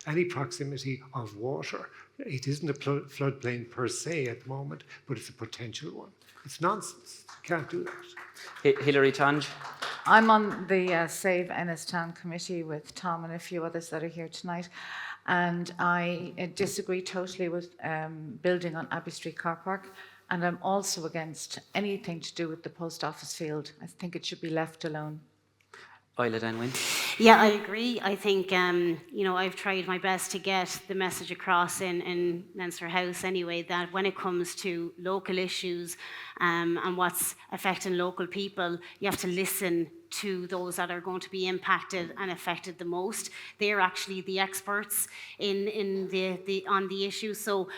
any proximity of water. It isn't a floodplain per se at the moment, but it's a potential one. It's nonsense. You can't do that. Hilary, Tonge. I'm on the Save Ennis Town Committee with Tom and a few others that are here tonight, and I disagree totally with building on Abbey Street car park, and I'm also against anything to do with the post office field. I think it should be left alone. Violet and Wynne. Yeah, I agree. I think, I've tried my best to get the message across in Leinster House anyway, that when it comes to local issues and what's affecting local people, you have to listen to those that are going to be impacted and affected the most. They're actually the experts on the issue. So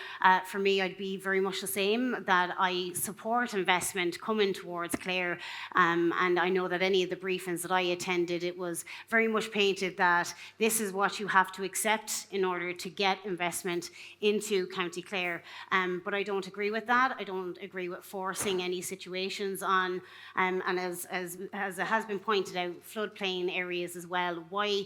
for me, I'd be very much the same, that I support investment coming towards Clare. And I know that any of the briefings that I attended, it was very much painted that this is what you have to accept in order to get investment into County Clare. But I don't agree with that. I don't agree with forcing any situations on, and as it has been pointed out, floodplain areas as well. Why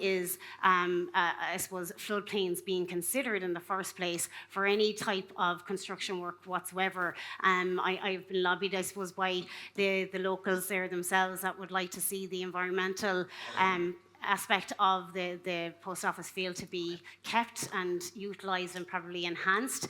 is, I suppose, floodplains being considered in the first place for any type of construction work whatsoever? I've been lobbied, I suppose, by the locals there themselves that would like to see the environmental aspect of the post office field to be kept and utilised and probably enhanced.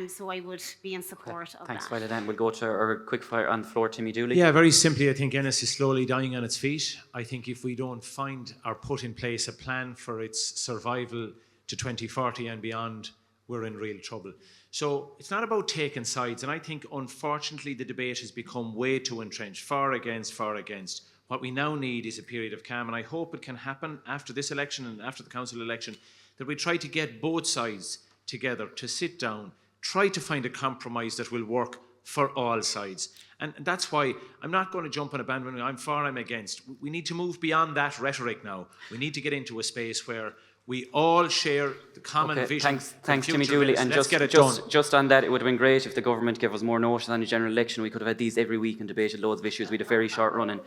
So I would be in support of Thanks, that. Violet. And we'll go to our quick fire on the floor, Timmy Dooley. Yeah, very simply, I think Ennis is slowly dying on its feet. I think if we don't find or put in place a plan for its survival to 2040 and beyond, we're in real trouble. So it's not about taking sides, and I think unfortunately the debate has become way too entrenched, far against, far against. What we now need is a period of calm, and I hope it can happen after this election and after the council election, that we try to get both sides together to sit down, try to find a compromise that will work for all sides. And that's why I'm not going to jump on a bandwagon, I'm for, I'm against. We need to move beyond that rhetoric now. We need to get into a space where we all share the common vision. Thanks, Timmy Dooley. And just on that, it would have been great if the government gave us more notice on the general election. We could have had these every week and debated loads of issues. We had a very short run.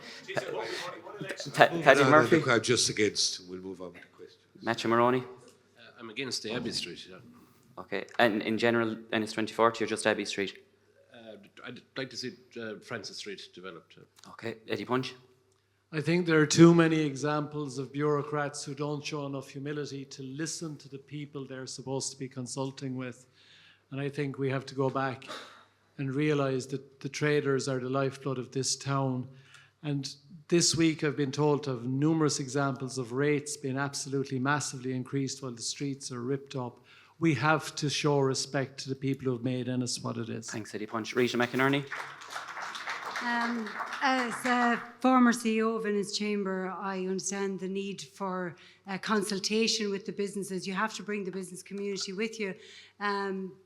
Paddy Murphy? Look, I'm just against. We'll move on with the question. Matthew Maroney? I'm against the Abbey Street. Yeah. Okay. And in general, Ennis 2040 or just Abbey Street? I'd like to see Francis Street developed. Okay. Eddie Punch? I think there are too many examples of bureaucrats who don't show enough humility to listen to the people they're supposed to be consulting with. And I think we have to go back and realise that the traders are the lifeblood of this town. And this week I've been told of numerous examples of rates being absolutely massively increased while the streets are ripped up. We have to show respect to the people who have made Ennis what it is. Thanks, Eddie Punch. Rita McInerney? As a former CEO of Ennis Chamber, I understand the need for consultation with the businesses. You have to bring the business community with you.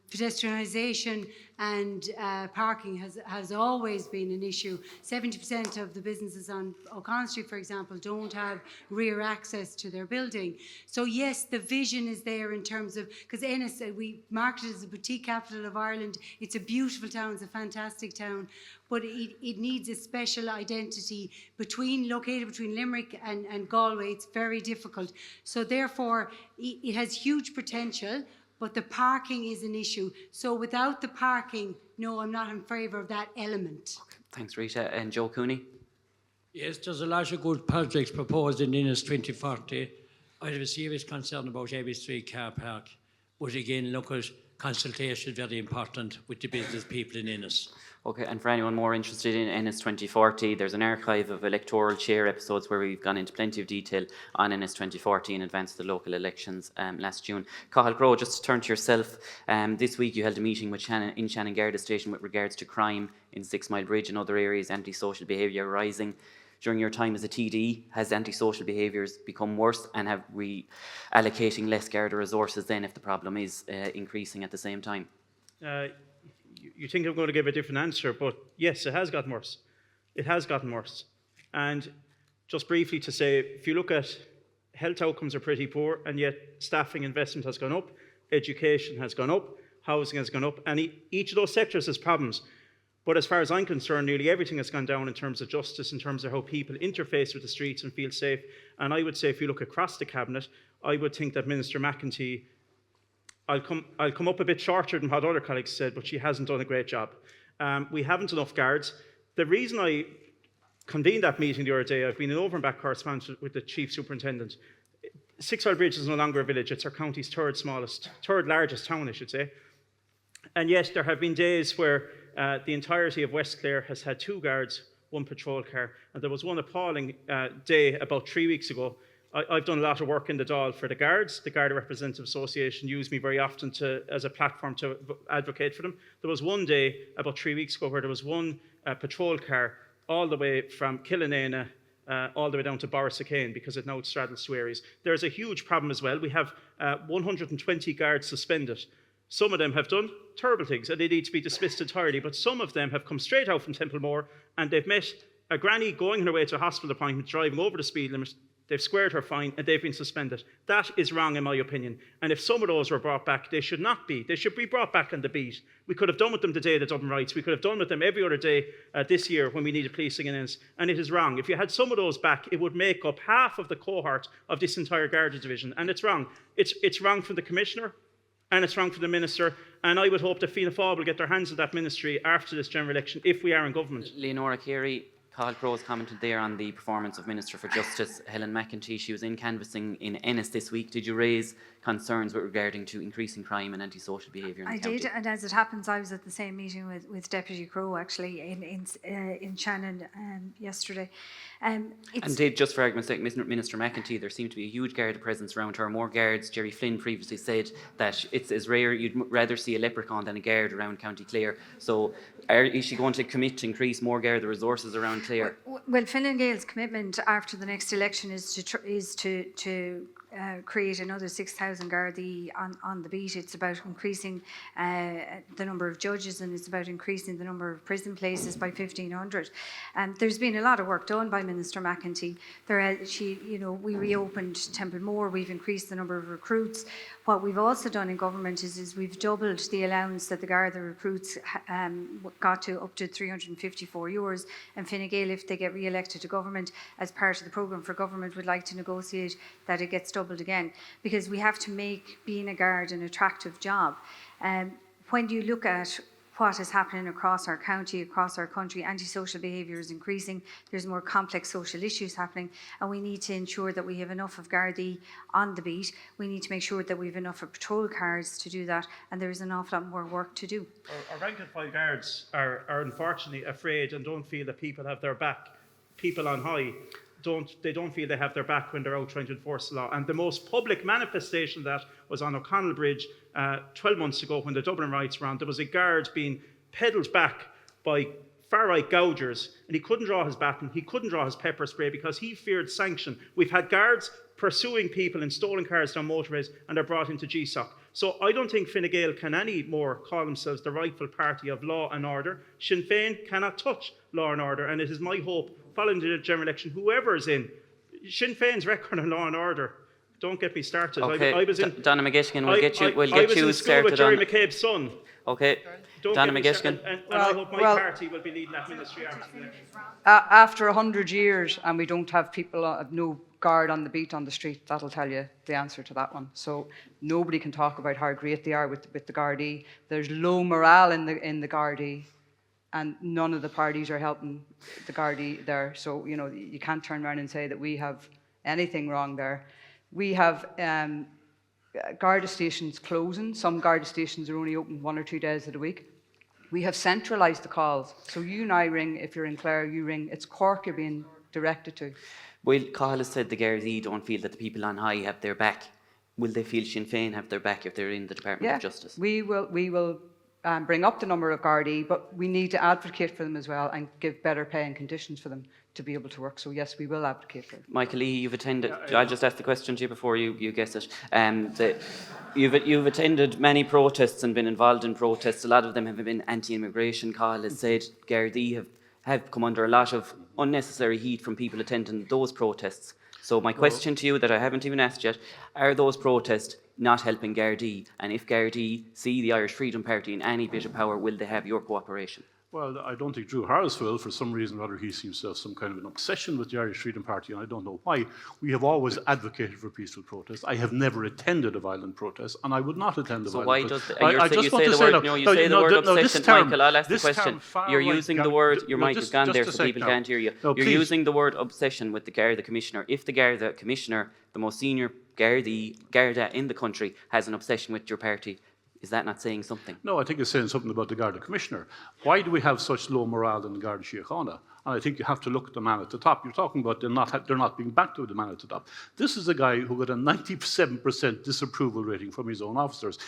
Pedestrianisation and parking has always been an issue. 70% of the businesses on O'Connell Street, for example, don't have rear access to their building. So yes, the vision is there in terms of, because Ennis, we market it as a boutique capital of Ireland. It's a beautiful town, it's a fantastic town, but it needs a special identity located between Limerick and Galway. It's very difficult. So therefore, it has huge potential, but the parking is an issue. So without the parking, no, I'm not in favour of that element. Okay. Thanks, Rita. And Joe Cooney? Yes, there's a lot of good projects proposed in Ennis 2040. I have a serious concern about Abbey Street car park. But again, look at consultation, very important with the business people in Ennis. Okay, and for anyone more interested in Ennis 2040, there's an archive of Electoral Chair episodes where we've gone into plenty of detail on Ennis 2040 in advance of the local elections last June. Cathal, Crowe, just to turn to yourself, this week you held a meeting with in Shannon Garda Station with regards to crime in 6 Mile Bridge and other areas, antisocial behaviour rising. During your time as a TD, has antisocial behaviours become worse, and have we allocating less Garda resources then if the problem is increasing at the same time? You think I'm going to give a different answer, but yes, it has gotten worse. It has gotten worse. And just briefly to say, if you look at health outcomes are pretty poor, and yet staffing investment has gone up, education has gone up, housing has gone up, and each of those sectors has problems. But as far as I'm concerned, nearly everything has gone down in terms of justice, in terms of how people interface with the streets and feel safe. And I would say if you look across the cabinet, I would think that Minister McEntee, I'll come up a bit shorter than what other colleagues said, but she hasn't done a great job. We haven't enough guards. The reason convened that meeting the other day. I've been in over and back correspondence with the Chief Superintendent. 6 Mile Bridge is no longer a village. It's our county's third largest town, I should say. And yet there have been days where the entirety of West Clare has had 2 guards, 1 patrol car. And there was one appalling day about 3 weeks ago. I've done a lot of work in the Dáil for the guards. The Garda Representative Association use me very often as a platform to advocate for them. There was one day about 3 weeks ago where there was 1 patrol car all the way from Killanena all the way down to Borrisacane, because it now straddles 2 areas. There's a huge problem as well. We have 120 guards suspended. Some of them have done terrible things and they need to be dismissed entirely, but some of them have come straight out from Templemore and they've met a granny going on her way to a hospital appointment, driving over the speed limit. They've squared her fine and they've been suspended. That is wrong in my opinion. And if some of those were brought back, they should not be. They should be brought back on the beat. We could have done with them the day of the Dublin riots. We could have done with them every other day this year when we needed policing in Ennis. And it is wrong. If you had some of those back, it would make up half of the cohort of this entire Garda division. And it's wrong. It's wrong from the Commissioner and it's wrong for the Minister. And I would hope that Fianna Fáil will get their hands on that ministry after this general election if we are in government. Leonora, Carey, Cathal Crowe commented there on the performance of Minister for Justice Helen McEntee. She was in canvassing in Ennis this week. Did you raise concerns with regarding to increasing crime and antisocial behaviour in the county? I did, and as it happens, I was at the same meeting with Deputy Crowe actually in Shannon yesterday. And did, just for argument's sake, Minister McEntee, there seemed to be a huge Garda presence around her, more guards. Jerry Flynn previously said that it's as rare, you'd rather see a leprechaun than a guard around County Clare. So is she going to commit to increase more Garda resources around Clare? Well, Fine Gael's commitment after the next election is to create another 6,000 Gardaí on the beat. It's about increasing the number of judges and it's about increasing the number of prison places by 1,500. There's been a lot of work done by Minister McEntee. We reopened Templemore, we've increased the number of recruits. What we've also done in government is we've doubled the allowance that the Garda recruits got to up to €354. And Fine Gael, if they get re-elected to government, as part of the programme for government, would like to negotiate that it gets doubled again, because we have to make being a guard an attractive job. When you look at what is happening across our county, across our country, antisocial behaviour is increasing, there's more complex social issues happening, and we need to ensure that we have enough of Gardaí on the beat. We need to make sure that we have enough of patrol cars to do that, and there is an awful lot more work to do. Our rank and file guards are unfortunately afraid and don't feel that people have their back. People on high don't feel they have their back when they're out trying to enforce the law. And the most public manifestation of that was on O'Connell Bridge 12 months ago when the Dublin riots were on. There was a guard being pedalled back by far-right gougers, and he couldn't draw his baton, he couldn't draw his pepper spray because he feared sanction. We've had guards pursuing people in stolen cars down motorways and they're brought into GSOC. So I don't think Fine Gael can anymore call themselves the rightful party of law and order. Sinn Féin cannot touch law and order, and it is my hope, following the general election, whoever is in, Sinn Féin's record on law and order, don't get me started. Okay, I was in, Donna McGettigan, we'll get you I was in school with Jerry on. McCabe's son. Okay, Don't Donna get me McGettigan. and I hope my party will be leading that ministry after the election. After 100 years and we don't have people, no guard on the beat on the street, that'll tell you the answer to that one. So nobody can talk about how great they are with the Gardaí. There's low morale in the Gardaí, and none of the parties are helping the Gardaí there. So, you can't turn around and say that we have anything wrong there. We have Garda stations closing. Some Garda stations are only open 1 or 2 days of the week. We have centralised the calls. So you and I ring, if you're in Clare, you ring. It's Cork you're being directed to. Well, Cathal has said the Gardaí don't feel that the people on high have their back. Will they feel Sinn Féin have their back if they're in the Department of Justice? We will bring up the number of Gardaí, but we need to advocate for them as well and give better pay and conditions for them to be able to work. So yes, we will advocate for them. Michael Leahy, you've attended, I'll just ask the question to you before you guess it. You've attended many protests and been involved in protests. A lot of them have been anti-immigration. Cathal has said Gardaí have come under a lot of unnecessary heat from people attending those protests. So my question to you that I haven't even asked yet, are those protests not helping Gardaí? And if Gardaí see the Irish Freedom Party in any bit of power, will they have your cooperation? Well, I don't think Drew Harris will. For some reason or other, he seems to have some kind of an obsession with the Irish Freedom Party, and I don't know why. We have always advocated for peaceful protest. I have never attended a violent protest, and I would not attend a So violent why protest. does you say the word obsession? Michael, I'll ask the question. You're using the word, your mic has gone there so people can't hear you. You're using the word obsession with the Garda Commissioner. If the Garda Commissioner, the most senior Garda in the country, has an obsession with your party, is that not saying something? No, I think it's saying something about the Garda Commissioner. Why do we have such low morale in the Garda Síochána? And I think you have to look at the man at the top. You're talking about they're not being backed with the man at the top. This is a guy who got a 97% disapproval rating from his own officers.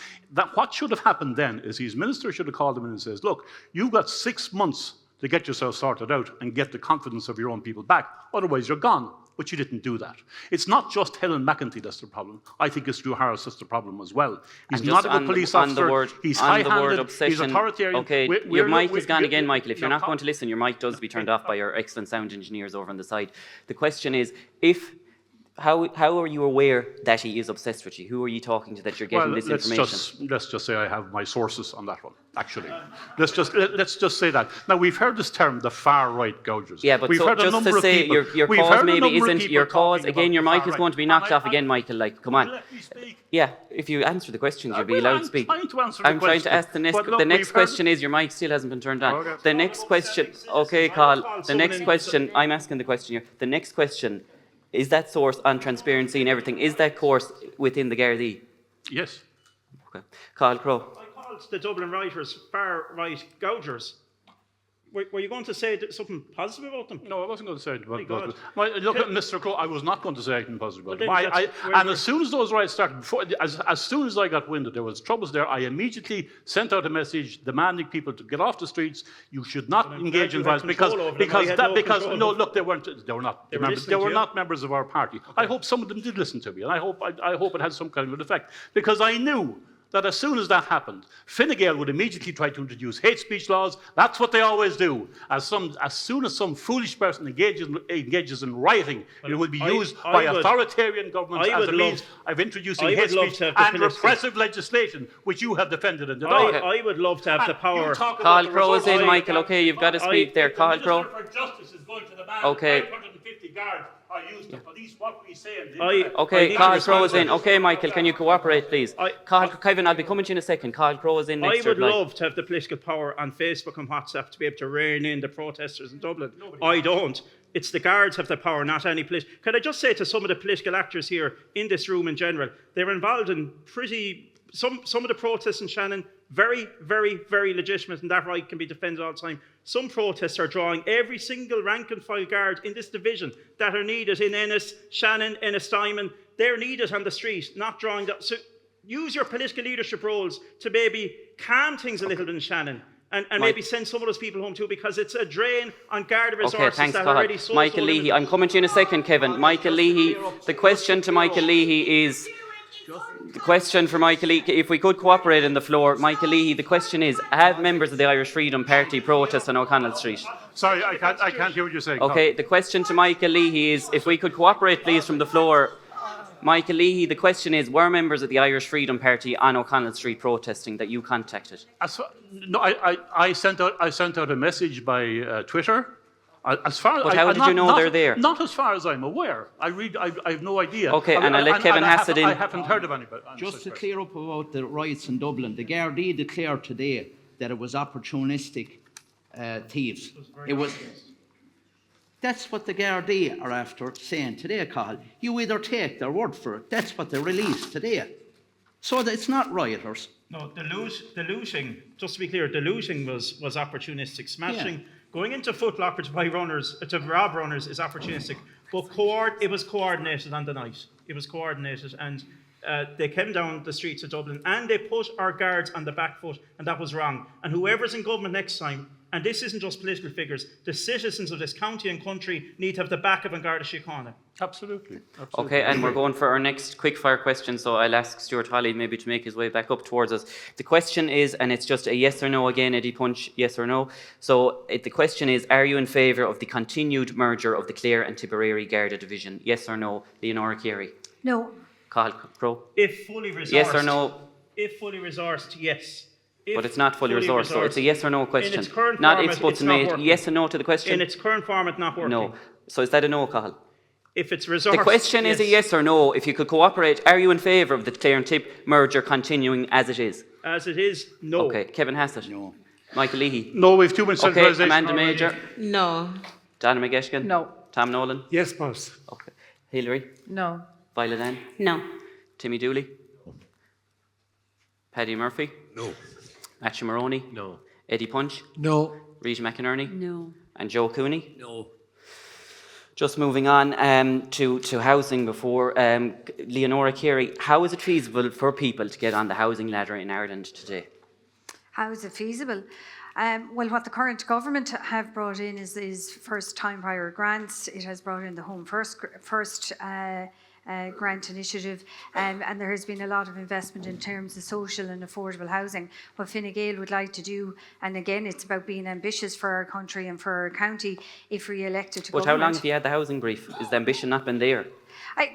What should have happened then is his minister should have called him in and says, look, you've got 6 months to get yourself sorted out and get the confidence of your own people back. Otherwise, you're gone. But you didn't do that. It's not just Helen McEntee that's the problem. I think it's Drew Harris that's the problem as well. He's not a good police officer. He's high-handed. He's authoritarian. Okay, your mic is gone again, Michael. If you're not going to listen, your mic does be turned off by our excellent sound engineers over on the side. The question is, how are you aware that he is obsessed with you? Who are you talking to that you're getting this information? Let's just say I have my sources on that one, actually. Let's just say that. Now, we've heard this term, the far-right gougers. Yeah, but we've so heard just to say your cause maybe isn't your cause. Again, your mic is going to be knocked off again, Michael. Like, come on. Yeah, if you answer the questions, you'll be allowed to speak. I'm trying to ask the next question is, your mic still hasn't been turned on. The next question, okay, Cathal, the next question, I'm asking the question here. The next question, is that source on transparency and everything, is that course within the Gardaí? Yes. Okay. Crowe. I called the Dublin writers far-right gougers. Were you going to say something positive about them? No, I wasn't going to say anything positive. Look at Mr. Crowe, I was not going to say anything positive about them. And as soon as those riots started, as soon as I got wind that there was troubles there, I immediately sent out a message demanding people to get off the streets. You should not engage in violence because no, look, they were not members of our party. Okay. I hope some of them did listen to me, and I hope it had some kind of an effect because I knew that as soon as that happened, Fine Gael would immediately try to introduce hate speech laws. That's what they always do. As soon as some foolish person engages in rioting, it will be used by authoritarian governments as a means of introducing hate speech and repressive legislation, which you have defended in the law. I would love to have the power. Cathal Crowe is in, Michael. Okay, you've got to speak there. Cathal Crowe. Okay. Are used to police what we say and okay, Cathal Crowe is in. Okay, Michael, can you cooperate, please? Kevin, I'll be coming to you in a second. Cathal Crowe is in next. I would love to have the political power on Facebook and WhatsApp to be able to rein in the protesters in Dublin. I don't. It's the guards have the power, not any political. Can I just say to some of the political actors here in this room in general, they're involved in some of the protests in Shannon, very, very, very legitimate, and that right can be defended all the time. Some protests are drawing every single rank and file guard in this division that are needed in Ennis, Shannon, Ennis Diamond. They're needed on the street, not drawing that. So use your political leadership roles to maybe calm things a little bit in Shannon. And maybe send some of those people home too, because it's a drain on Garda resources that are already so Michael Leahy, I'm coming to you in a second, Kevin. Michael Leahy, the question to Michael Leahy is... The question for Michael Leahy, if we could cooperate on the floor, Michael Leahy, the question is, have members of the Irish Freedom Party protest on O'Connell Street? Sorry, I can't hear what you're saying. Okay, the question to Michael Leahy is, if we could cooperate please from the floor. Michael Leahy, the question is, were members of the Irish Freedom Party on O'Connell Street protesting that you contacted? No, I sent out a message by Twitter. But how did you know they're there? Not as far as I'm aware. I have no idea. Okay, and I'll let Kevin Hassett in. I haven't heard of anybody. Just to clear up about the riots in Dublin, the Gardaí declared today that it was opportunistic thieves. That's what the Gardaí are after saying today, Cathal. You either take their word for it. That's what they released today. So that it's not rioters. No, the looting, just to be clear, the looting was opportunistic. Smashing. Yeah. Going into Foot Locker to buy runners, to rob runners is opportunistic, but it was coordinated on the night. It was coordinated, and they came down the streets of Dublin and they put our guards on the back foot, and that was wrong. And whoever's in government next time, and this isn't just political figures, the citizens of this county and country need to have the back of an Garda Síochána. Absolutely. Okay, and we're going for our next quickfire question, so I'll ask Stuart Hawley maybe to make his way back up towards us. The question is, and it's just a yes or no again, Eddie Punch, yes or no. So the question is, are you in favour of the continued merger of the Cllr and Tipperary Garda division? Yes or no, Leonora Carey? No. Crowe? If fully resourced. Yes or no? If fully resourced, yes. If But it's not fully resourced, so it's a yes or no question. In its current Not format, ifs, buts it's and not made. working. Yes or no to the question? In its current format, not working. No. So is that a no, Cathal? If it's resourced, The question is a yes or no. If you could cooperate, are you in favour of the Clare and Tip merger continuing as it is? As it is, no. Okay, Kevin Hassett? No. Michael Leahy? No, we've too much Okay, centralisation Amanda already. Major? No. Donna McGettigan? No. Tom Nolan? Yes, boss. Okay. Hilary? No. Violet Ann? No. Timmy Dooley? Paddy Murphy? No. Matthew Maroney? No. Eddie Punch? No. Rita McInerney? No. And Joe Cooney? No. Just moving on to housing before. Leonora, Carey, how is it feasible for people to get on the housing ladder in Ireland today? How is it feasible? Well, what the current government have brought in is first-time buyer grants. It has brought in the Home First grant initiative, and there has been a lot of investment in terms of social and affordable housing. What Fine Gael would like to do, and again, it's about being ambitious for our country and for our county if re-elected to But government. how long have you had the housing brief? Is the ambition not been there?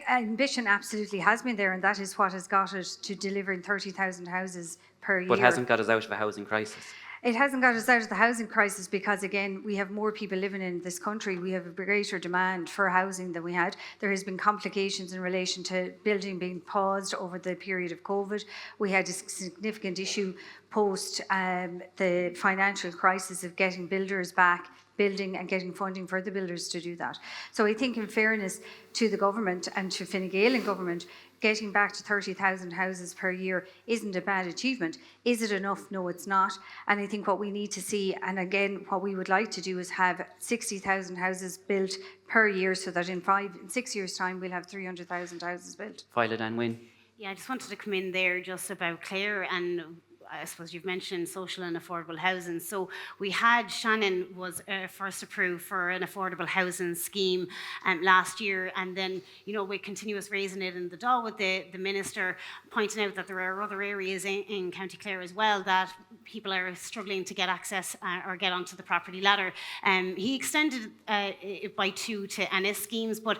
Ambition absolutely has been there, and that is what has got it to delivering 30,000 houses per year. But hasn't got us out of a housing crisis? It hasn't got us out of the housing crisis because, again, we have more people living in this country. We have a greater demand for housing than we had. There has been complications in relation to building being paused over the period of COVID. We had a significant issue post the financial crisis of getting builders back, building and getting funding for the builders to do that. So I think in fairness to the government and to Fine Gael and government, getting back to 30,000 houses per year isn't a bad achievement. Is it enough? No, it's not. And I think what we need to see, and again, what we would like to do is have 60,000 houses built per year so that in 6 years' time, we'll have 300,000 houses built. Violet and Wynne? Yeah, I just wanted to come in there just about Clare, and I suppose you've mentioned social and affordable housing. So we had, Shannon was first approved for an affordable housing scheme last year, and then, you know, with continuous raising it in the Dáil with the Minister pointing out that there are other areas in County Clare as well that people are struggling to get access or get onto the property ladder. He extended it by 2 to Ennis schemes, but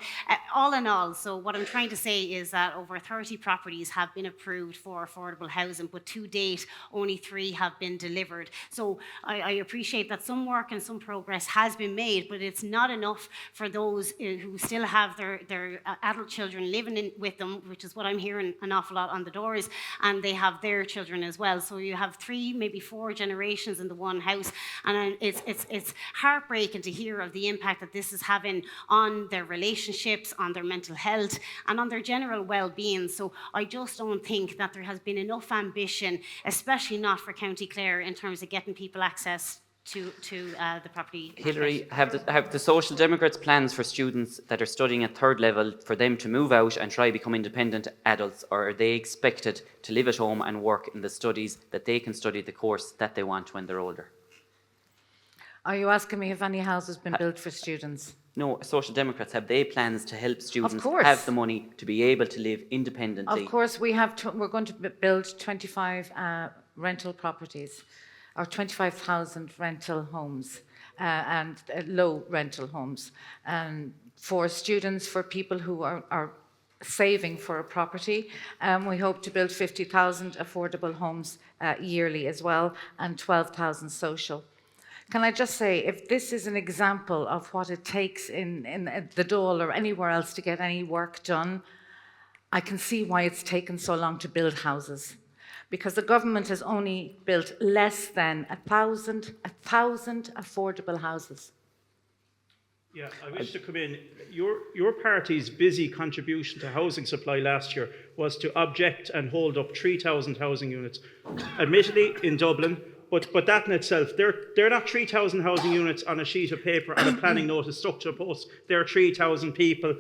all in all, so what I'm trying to say is that over 30 properties have been approved for affordable housing, but to date, only 3 have been delivered. So I appreciate that some work and some progress has been made, but it's not enough for those who still have their adult children living with them, which is what I'm hearing an awful lot on the doors, and they have their children as well. So you have 3, maybe 4 generations in the one house, and it's heartbreaking to hear of the impact that this is having on their relationships, on their mental health, and on their general well-being. So I just don't think that there has been enough ambition, especially not for County Clare, in terms of getting people access to the property. Hilary, have the Social Democrats plans for students that are studying at 3rd level for them to move out and try to become independent adults, or are they expected to live at home and work in the studies that they can study the course that they want when they're older? Are you asking me if any house has been built for students? No, Social Democrats, have they plans to help students course. have the money to be able to live independently? Of course, we're going to build 25 rental properties, or 25,000 rental homes and low rental homes for students, for people who are saving for a property. We hope to build 50,000 affordable homes yearly as well, and 12,000 social. Can I just say, if this is an example of what it takes in the Dáil or anywhere else to get any work done, I can see why it's taken so long to build houses. Because the government has only built less than 1,000 affordable houses. Yeah, I wish to come in. Your party's busy contribution to housing supply last year was to object and hold up 3,000 housing units. Admittedly, in Dublin, but that in itself, they're not 3,000 housing units on a sheet of paper and a planning notice stuck to a post. There are 3,000 people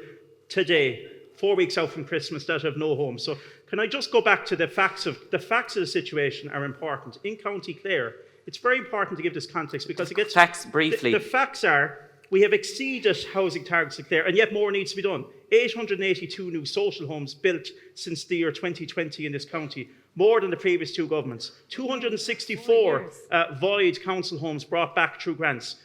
today, 4 weeks out from Christmas, that have no home. So can I just go back to the facts of the situation are important. In County Clare, it's very important to give this context because it gets... Facts briefly. The facts are, we have exceeded housing targets in Clare, and yet more needs to be done. 882 new social homes built since the year 2020 in this county, more than the previous 2 governments. 264 void council homes brought back through grants.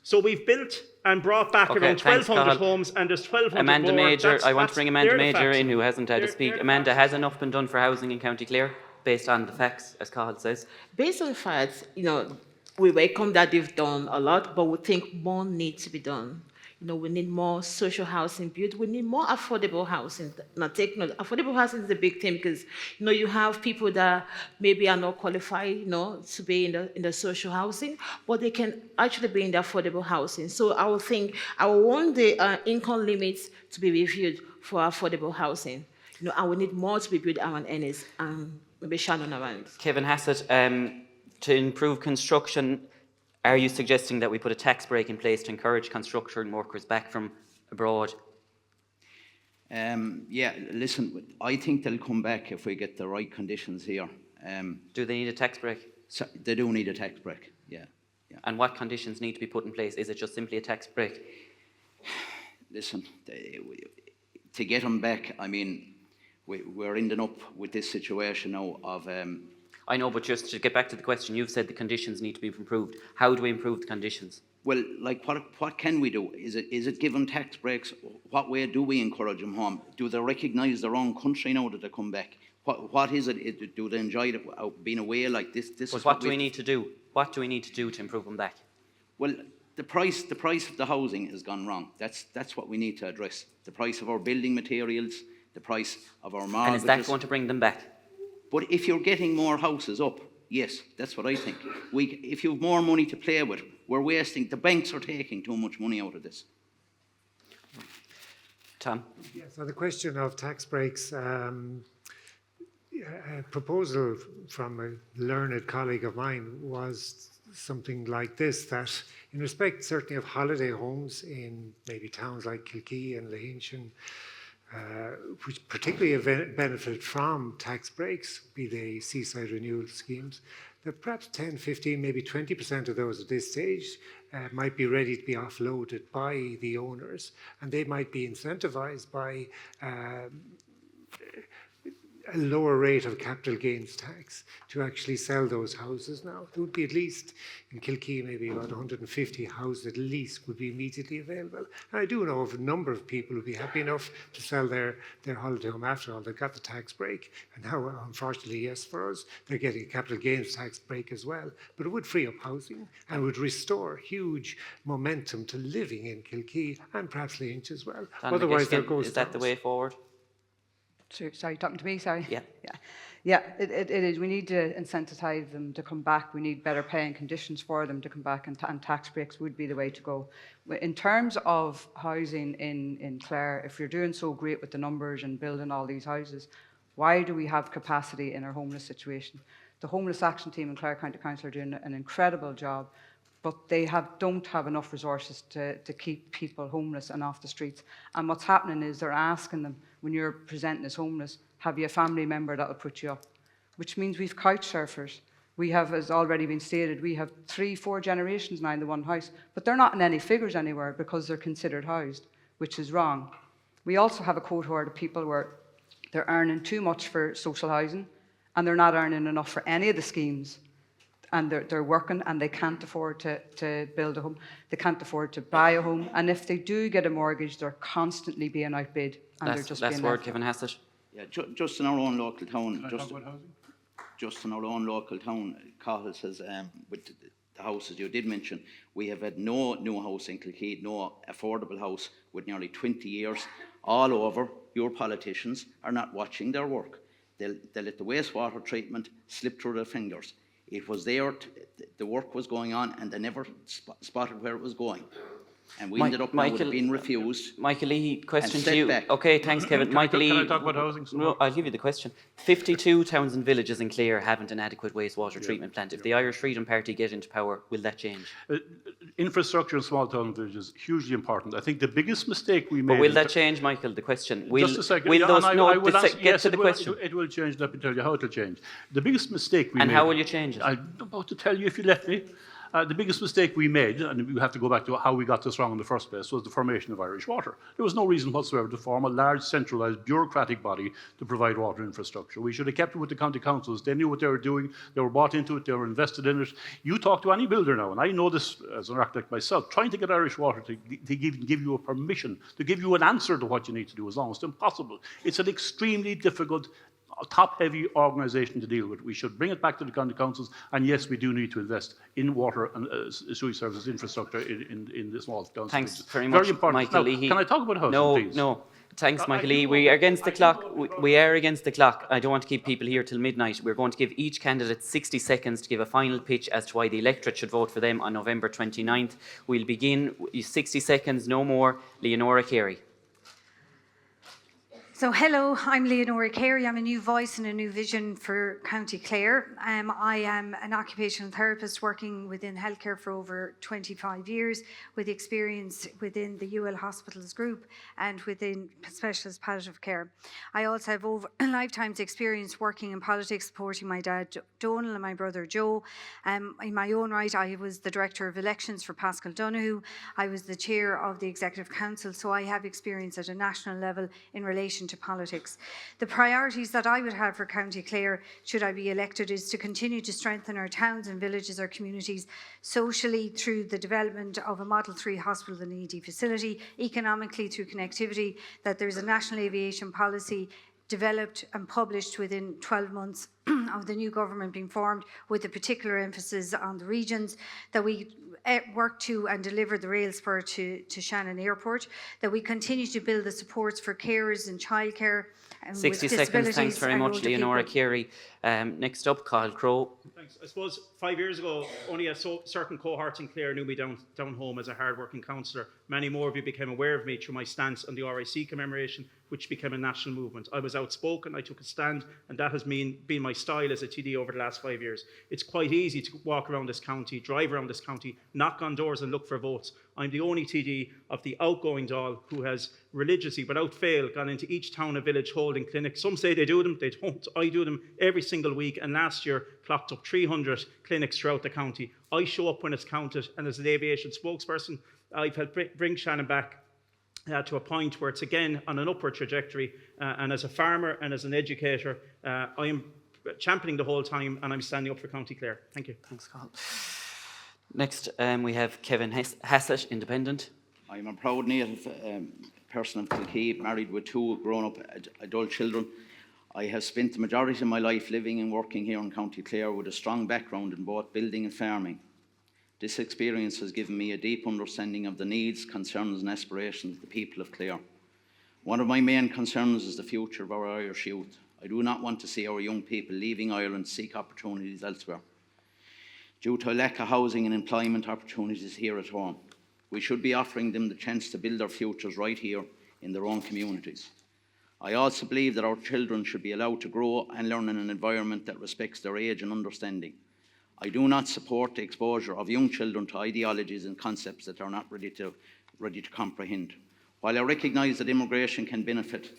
So we've built and brought back around 1,200 homes, and there's 1,200 Amanda more. Major, I want to bring Amanda Major in, who hasn't had They're to speak. the Amanda, facts. has enough been done for housing in County Clare? based on the facts, as Cathal says. Based on the facts, we welcome that they've done a lot, but we think more needs to be done. We need more social housing built. We need more affordable housing. Affordable housing is a big thing because, you have people that maybe are not qualified, to be in the social housing, but they can actually be in the affordable housing. So I want the income limits to be reviewed for affordable housing. And we need more to be built around Ennis and maybe Shannon around. Kevin Hassett, to improve construction, are you suggesting that we put a tax break in place to encourage construction workers back from abroad? Yeah, listen, I think they'll come back if we get the right conditions here. Do they need a tax break? So they do need a tax break, yeah. And what conditions need to be put in place? Is it just simply a tax break? Listen, to get them back, I mean, we're ending up with this situation now of... I know, but just to get back to the question, you've said the conditions need to be improved. How do we improve the conditions? Well, like what can we do? Is it give them tax breaks? What way do we encourage them home? Do they recognise their own country now that they come back? What is it? Do they enjoy being away like this? But what do we need to do? What do we need to do to improve them back? Well, the price of the housing has gone wrong. That's what we need to address. The price of our building materials, the price of our mortgages. And is that going to bring them back? But if you're getting more houses up, yes, that's what I think. If you have more money to play with, we're wasting. The banks are taking too much money out of this. Tom? Yes, on the question of tax breaks, a proposal from a learned colleague of mine was something like this, that in respect certainly of holiday homes in maybe towns like Cllr and Leahy, which particularly benefit from tax breaks, be they seaside renewal schemes, that perhaps 10, 15, maybe 20% of those at this stage might be ready to be offloaded by the owners, and they might be incentivised by a lower rate of capital gains tax to actually sell those houses now. There would be at least, in Cllr, maybe about 150 houses at least would be immediately available. And I do know of a number of people who would be happy enough to sell their holiday home after all. They've got the tax break. And now, unfortunately, yes, for us, they're getting a capital gains tax break as well. But it would free up housing and would restore huge momentum to living in Cllr and perhaps Leahy as well. Donna, Otherwise, there goes... Is that the way forward? Sorry, talking to me, sorry? Yeah. Yeah, it is. We need to incentivize them to come back. We need better paying conditions for them to come back, and tax breaks would be the way to go. In terms of housing in Clare, if you're doing so great with the numbers and building all these houses, why do we have capacity in our homeless situation? The Homeless Action Team in Clare County Council are doing an incredible job, but they don't have enough resources to keep people homeless and off the streets. And what's happening is they're asking them, when you're presenting as homeless, have you a family member that will put you up? Which means we've couch surfers. We have, as already been stated, we have 3-4 generations now in the one house, but they're not in any figures anywhere because they're considered housed, which is wrong. We also have a cohort of people where they're earning too much for social housing and they're not earning enough for any of the schemes. And they're working and they can't afford to build a home. They can't afford to buy a home. And if they do get a mortgage, they're constantly being outbid. And they're just last being word, Kevin Hassett. Yeah, just in our own local town. Just in our own local town, Cathal says, with the houses you did mention, we have had no new house in Cllr, no affordable house with nearly 20 years. All over, your politicians are not watching their work. They let the wastewater treatment slip through their fingers. It was there, the work was going on, and they never spotted where it was going. And we ended up now with it being refused. Michael Leahy, question to you. Back. Okay, thanks, Kevin. Michael Leahy. Can I talk about housing? No, I'll give you the question. 52 towns and villages in Cllr haven't an adequate wastewater treatment plant. If the Irish Freedom Party get into power, will that change? Infrastructure in small town and villages, hugely important. I think the biggest mistake we made... But will that change, Michael, the question? Just a second. Will those, yes, to the question. It will change. Let me tell you how it will change. The biggest mistake we made... And how will you change it? I'm about to tell you if you let me. The biggest mistake we made, and we have to go back to how we got this wrong in the first place, was the formation of Irish Water. There was no reason whatsoever to form a large, centralised, bureaucratic body to provide water infrastructure. We should have kept it with the county councils. They knew what they were doing. They were bought into it. They were invested in it. You talk to any builder now, and I know this as an architect myself, trying to get Irish Water to give you a permission, to give you an answer to what you need to do is almost impossible. It's an extremely difficult, top-heavy organisation to deal with. We should bring it back to the county councils, and yes, we do need to invest in water and sewage services infrastructure in the small councils. Thanks very much, Michael Leahy. Can I talk about housing, please? No. Thanks, Michael Leahy. We are against the clock. We are against the clock. I don't want to keep people here till midnight. We're going to give each candidate 60 seconds to give a final pitch as to why the electorate should vote for them on November 29th. We'll begin 60 seconds, no more. Leonora, Carey. So hello, I'm Leonora Carey. I'm a new voice and a new vision for County Clare. I am an occupational therapist working within healthcare for over 25 years with experience within the UL Hospitals group and within specialist palliative care. I also have over a lifetime's experience working in politics, supporting my dad Donald and my brother Joe. In my own right, I was the Director of Elections for Paschal Donoghue. I was the Chair of the Executive Council, so I have experience at a national level in relation to politics. The priorities that I would have for County Clare, should I be elected, is to continue to strengthen our towns and villages, our communities, socially through the development of a Model 3 hospital and ED facility, economically through connectivity, that there's a national aviation policy developed and published within 12 months of the new government being formed, with a particular emphasis on the regions, that we work to and deliver the rail spur to Shannon Airport, that we continue to build the supports for carers and childcare. 60 seconds, thanks very much, Leonora Carey. Next up, Crowe. Thanks. I suppose 5 years ago, only a certain cohort in Clare knew me down home as a hard-working councillor. Many more of you became aware of me through my stance on the RIC commemoration, which became a national movement. I was outspoken, I took a stand, and that has been my style as a TD over the last 5 years. It's quite easy to walk around this county, drive around this county, knock on doors and look for votes. I'm the only TD of the outgoing Dáil who has religiously, without fail, gone into each town and village holding clinics. Some say they do them, they don't. I do them every single week, and last year clocked up 300 clinics throughout the county. I show up when it's counted, and as an aviation spokesperson, I've helped bring Shannon back to a point where it's again on an upward trajectory. And as a farmer and as an educator, I am championing the whole time, and I'm standing up for County Clare. Thank you. Thanks, Cathal. Next, we have Kevin Hassett, Independent. I'm a proud native person of Kilkee, married with 2 grown-up adult children. I have spent the majority of my life living and working here in County Clare with a strong background in both building and farming. This experience has given me a deep understanding of the needs, concerns and aspirations of the people of Clare. One of my main concerns is the future of our Irish youth. I do not want to see our young people leaving Ireland to seek opportunities elsewhere, due to a lack of housing and employment opportunities here at home. We should be offering them the chance to build their futures right here in their own communities. I also believe that our children should be allowed to grow and learn in an environment that respects their age and understanding. I do not support the exposure of young children to ideologies and concepts that are not ready to comprehend. While I recognise that immigration can benefit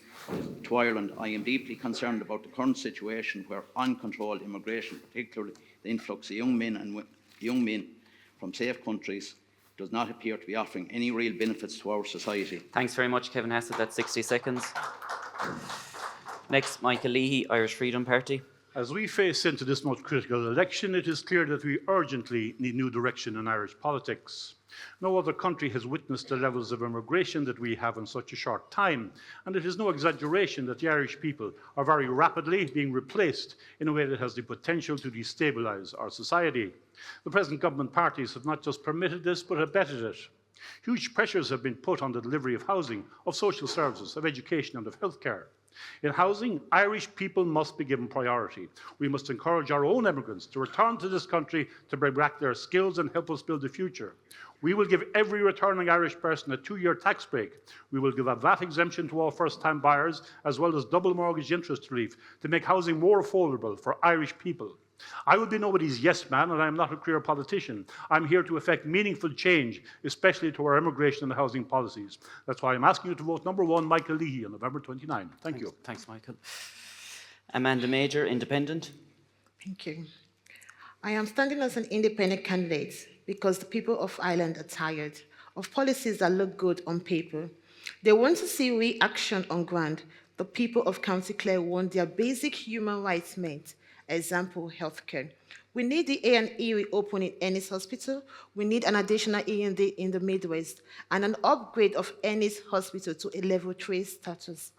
to Ireland, I am deeply concerned about the current situation where uncontrolled immigration, particularly the influx of young men from safe countries, does not appear to be offering any real benefits to our society. Thanks very much, Kevin Hassett. That's 60 seconds. Next, Michael Leahy, Irish Freedom Party. As we face into this most critical election, it is clear that we urgently need new direction in Irish politics. No other country has witnessed the levels of immigration that we have in such a short time, and it is no exaggeration that the Irish people are very rapidly being replaced in a way that has the potential to destabilise our society. The present government parties have not just permitted this, but abetted it. Huge pressures have been put on the delivery of housing, of social services, of education and of healthcare. In housing, Irish people must be given priority. We must encourage our own immigrants to return to this country to bring back their skills and help us build the future. We will give every returning Irish person a 2-year tax break. We will give a VAT exemption to all first-time buyers, as well as double mortgage interest relief to make housing more affordable for Irish people. I will be nobody's yes man, and I am not a career politician. I'm here to effect meaningful change, especially to our immigration and housing policies. That's why I'm asking you to vote number 1, Michael Leahy, on November 29. Thank you. Thanks, Michael. Amanda Major, Independent. Thank you. I am standing as an independent candidate because the people of Ireland are tired of policies that look good on paper. They want to see real action on ground. The people of County Clare want their basic human rights met. Example, healthcare. We need the A&E reopened in Ennis Hospital. We need an additional E&D in the Midwest and an upgrade of Ennis Hospital to a level 3 status.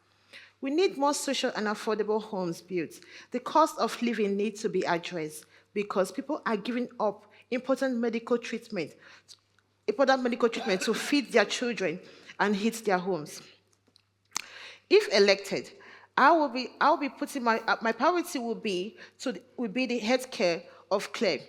We need more social and affordable homes built. The cost of living needs to be addressed because people are giving up important medical treatment to feed their children and heat their homes. If elected, I'll be putting my priority will be the healthcare of Cllr.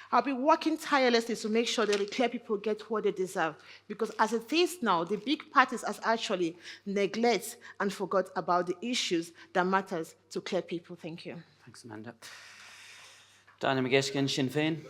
I'll be working tirelessly to make sure that the Cllr people get what they deserve. Because as it is now, the big parties has actually neglected and forgot about the issues that matters to Cllr people. Thank you. Thanks, Amanda. Donna McGettigan, Sinn Féin.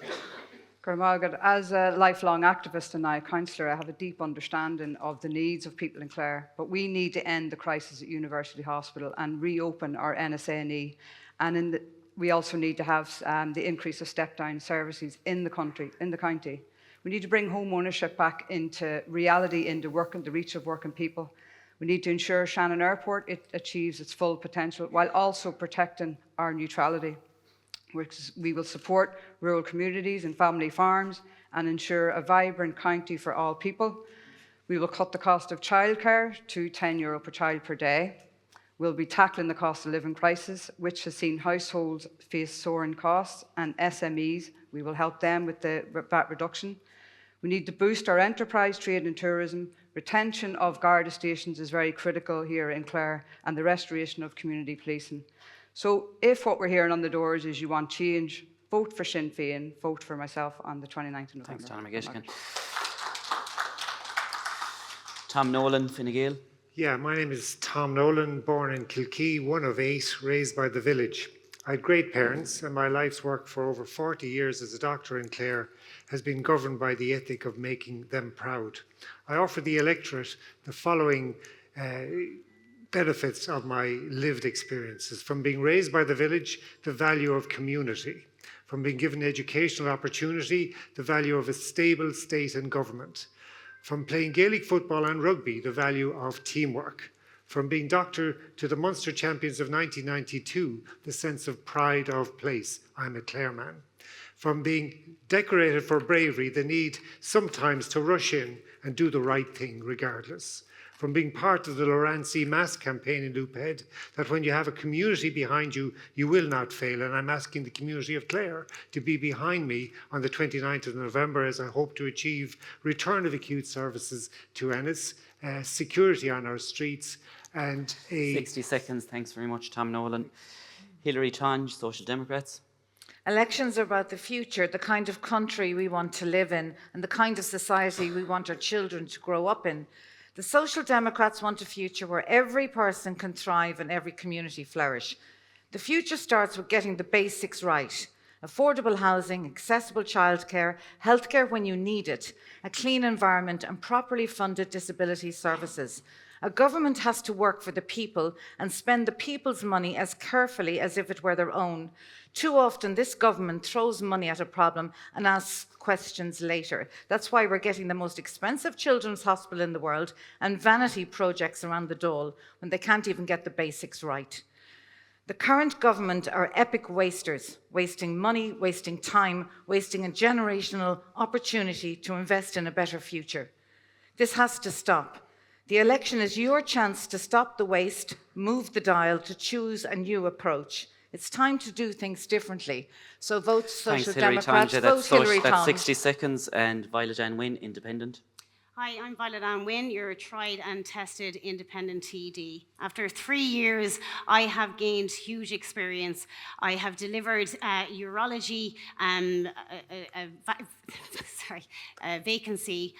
Gurmagad, as a lifelong activist and now councillor, I have a deep understanding of the needs of people in Clare, but we need to end the crisis at University Hospital and reopen our NSA&E. And we also need to have the increase of step-down services in the county. We need to bring home ownership back into reality, into work and the reach of working people. We need to ensure Shannon Airport achieves its full potential while also protecting our neutrality. We will support rural communities and family farms and ensure a vibrant county for all people. We will cut the cost of childcare to €10 per child per day. We'll be tackling the cost of living crisis, which has seen households face soaring costs, and SMEs. We will help them with the VAT reduction. We need to boost our enterprise, trade and tourism. Retention of Garda stations is very critical here in Clare, and the restoration of community policing. So if what we're hearing on the doors is you want change, vote for Sinn Féin, vote for myself on the 29th of November. Thanks, Donna McGettigan. Tom Nolan, Fine Gael. Yeah, my name is Tom Nolan, born in Kilkee, one of 8, raised by the village. I had great parents, and my life's work for over 40 years as a doctor in Clare has been governed by the ethic of making them proud. I offer the electorate the following benefits of my lived experiences: from being raised by the village, the value of community; from being given educational opportunity, the value of a stable state and government; from playing Gaelic football and rugby, the value of teamwork; from being doctor to the Munster champions of 1992, the sense of pride of place. I'm a Clare man. From being decorated for bravery, the need sometimes to rush in and do the right thing regardless. From being part of the Lorancy Mass campaign in Loophead, that when you have a community behind you, you will not fail. And I'm asking the community of Clare to be behind me on the 29th of November as I hope to achieve return of acute services to Ennis, security on our streets, and 60 seconds. Thanks very much, Tom Nolan. Hilary, Tonge, Social Democrats. Elections are about the future, the kind of country we want to live in, and the kind of society we want our children to grow up in. The Social Democrats want a future where every person can thrive and every community flourish. The future starts with getting the basics right: affordable housing, accessible childcare, healthcare when you need it, a clean environment, and properly funded disability services. A government has to work for the people and spend the people's money as carefully as if it were their own. Too often, this government throws money at a problem and asks questions later. That's why we're getting the most expensive children's hospital in the world and vanity projects around the dole when they can't even get the basics right. The current government are epic wasters, wasting money, wasting time, wasting a generational opportunity to invest in a better future. This has to stop. The election is your chance to stop the waste, move the dial, to choose a new approach. It's time to do things differently. So vote Social Democrats, vote Hilary Tonge. That's 60 seconds. And Violet Ann Wynne, Independent. Hi, I'm Violet Ann Wynne, your tried and tested independent TD. After 3 years, I have gained huge experience. I have delivered urology vacancy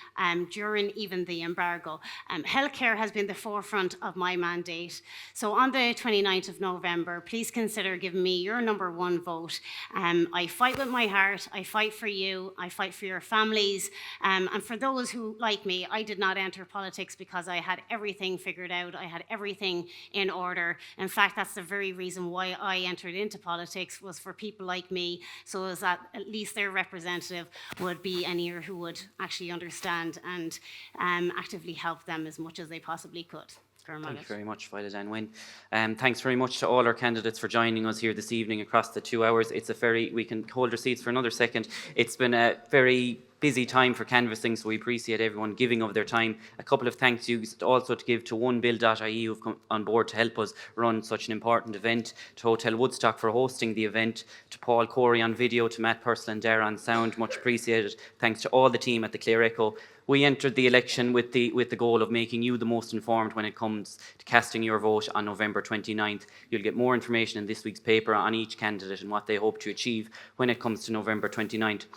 during even the embargo. Healthcare has been the forefront of my mandate. So on the 29th of November, please consider giving me your #1 vote. I fight with my heart, I fight for you, I fight for your families, and for those who, like me, I did not enter politics because I had everything figured out, I had everything in order. In fact, that's the very reason why I entered into politics, was for people like me, so as that at least their representative would be an ear who would actually understand and actively help them as much as they possibly could. Thank you very much, Violet Ann Wynne. Thanks very much to all our candidates for joining us here this evening across the 2 hours. We can hold our seats for another second. It's been a very busy time for canvassing, so we appreciate everyone giving of their time. A couple of thank yous also to give to onebill.ie who've come on board to help us run such an important event, to Hotel Woodstock for hosting the event, to Paul Corey on video, to Matt Purcell and Dara on sound, much appreciated. Thanks to all the team at the Cllr Echo. We entered the election with the goal of making you the most informed when it comes to casting your vote on November 29th. You'll get more information in this week's paper on each candidate and what they hope to achieve when it comes to November 29th.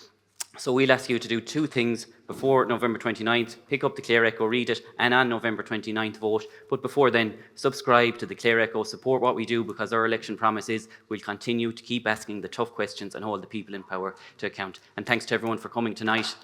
So we'll ask you to do two things before November 29th. Pick up the Cllr Echo, read it, and on November 29th vote. But before then, subscribe to the Cllr Echo, support what we do, because our election promise is we'll continue to keep asking the tough questions and hold the people in power to account. And thanks to everyone for coming tonight.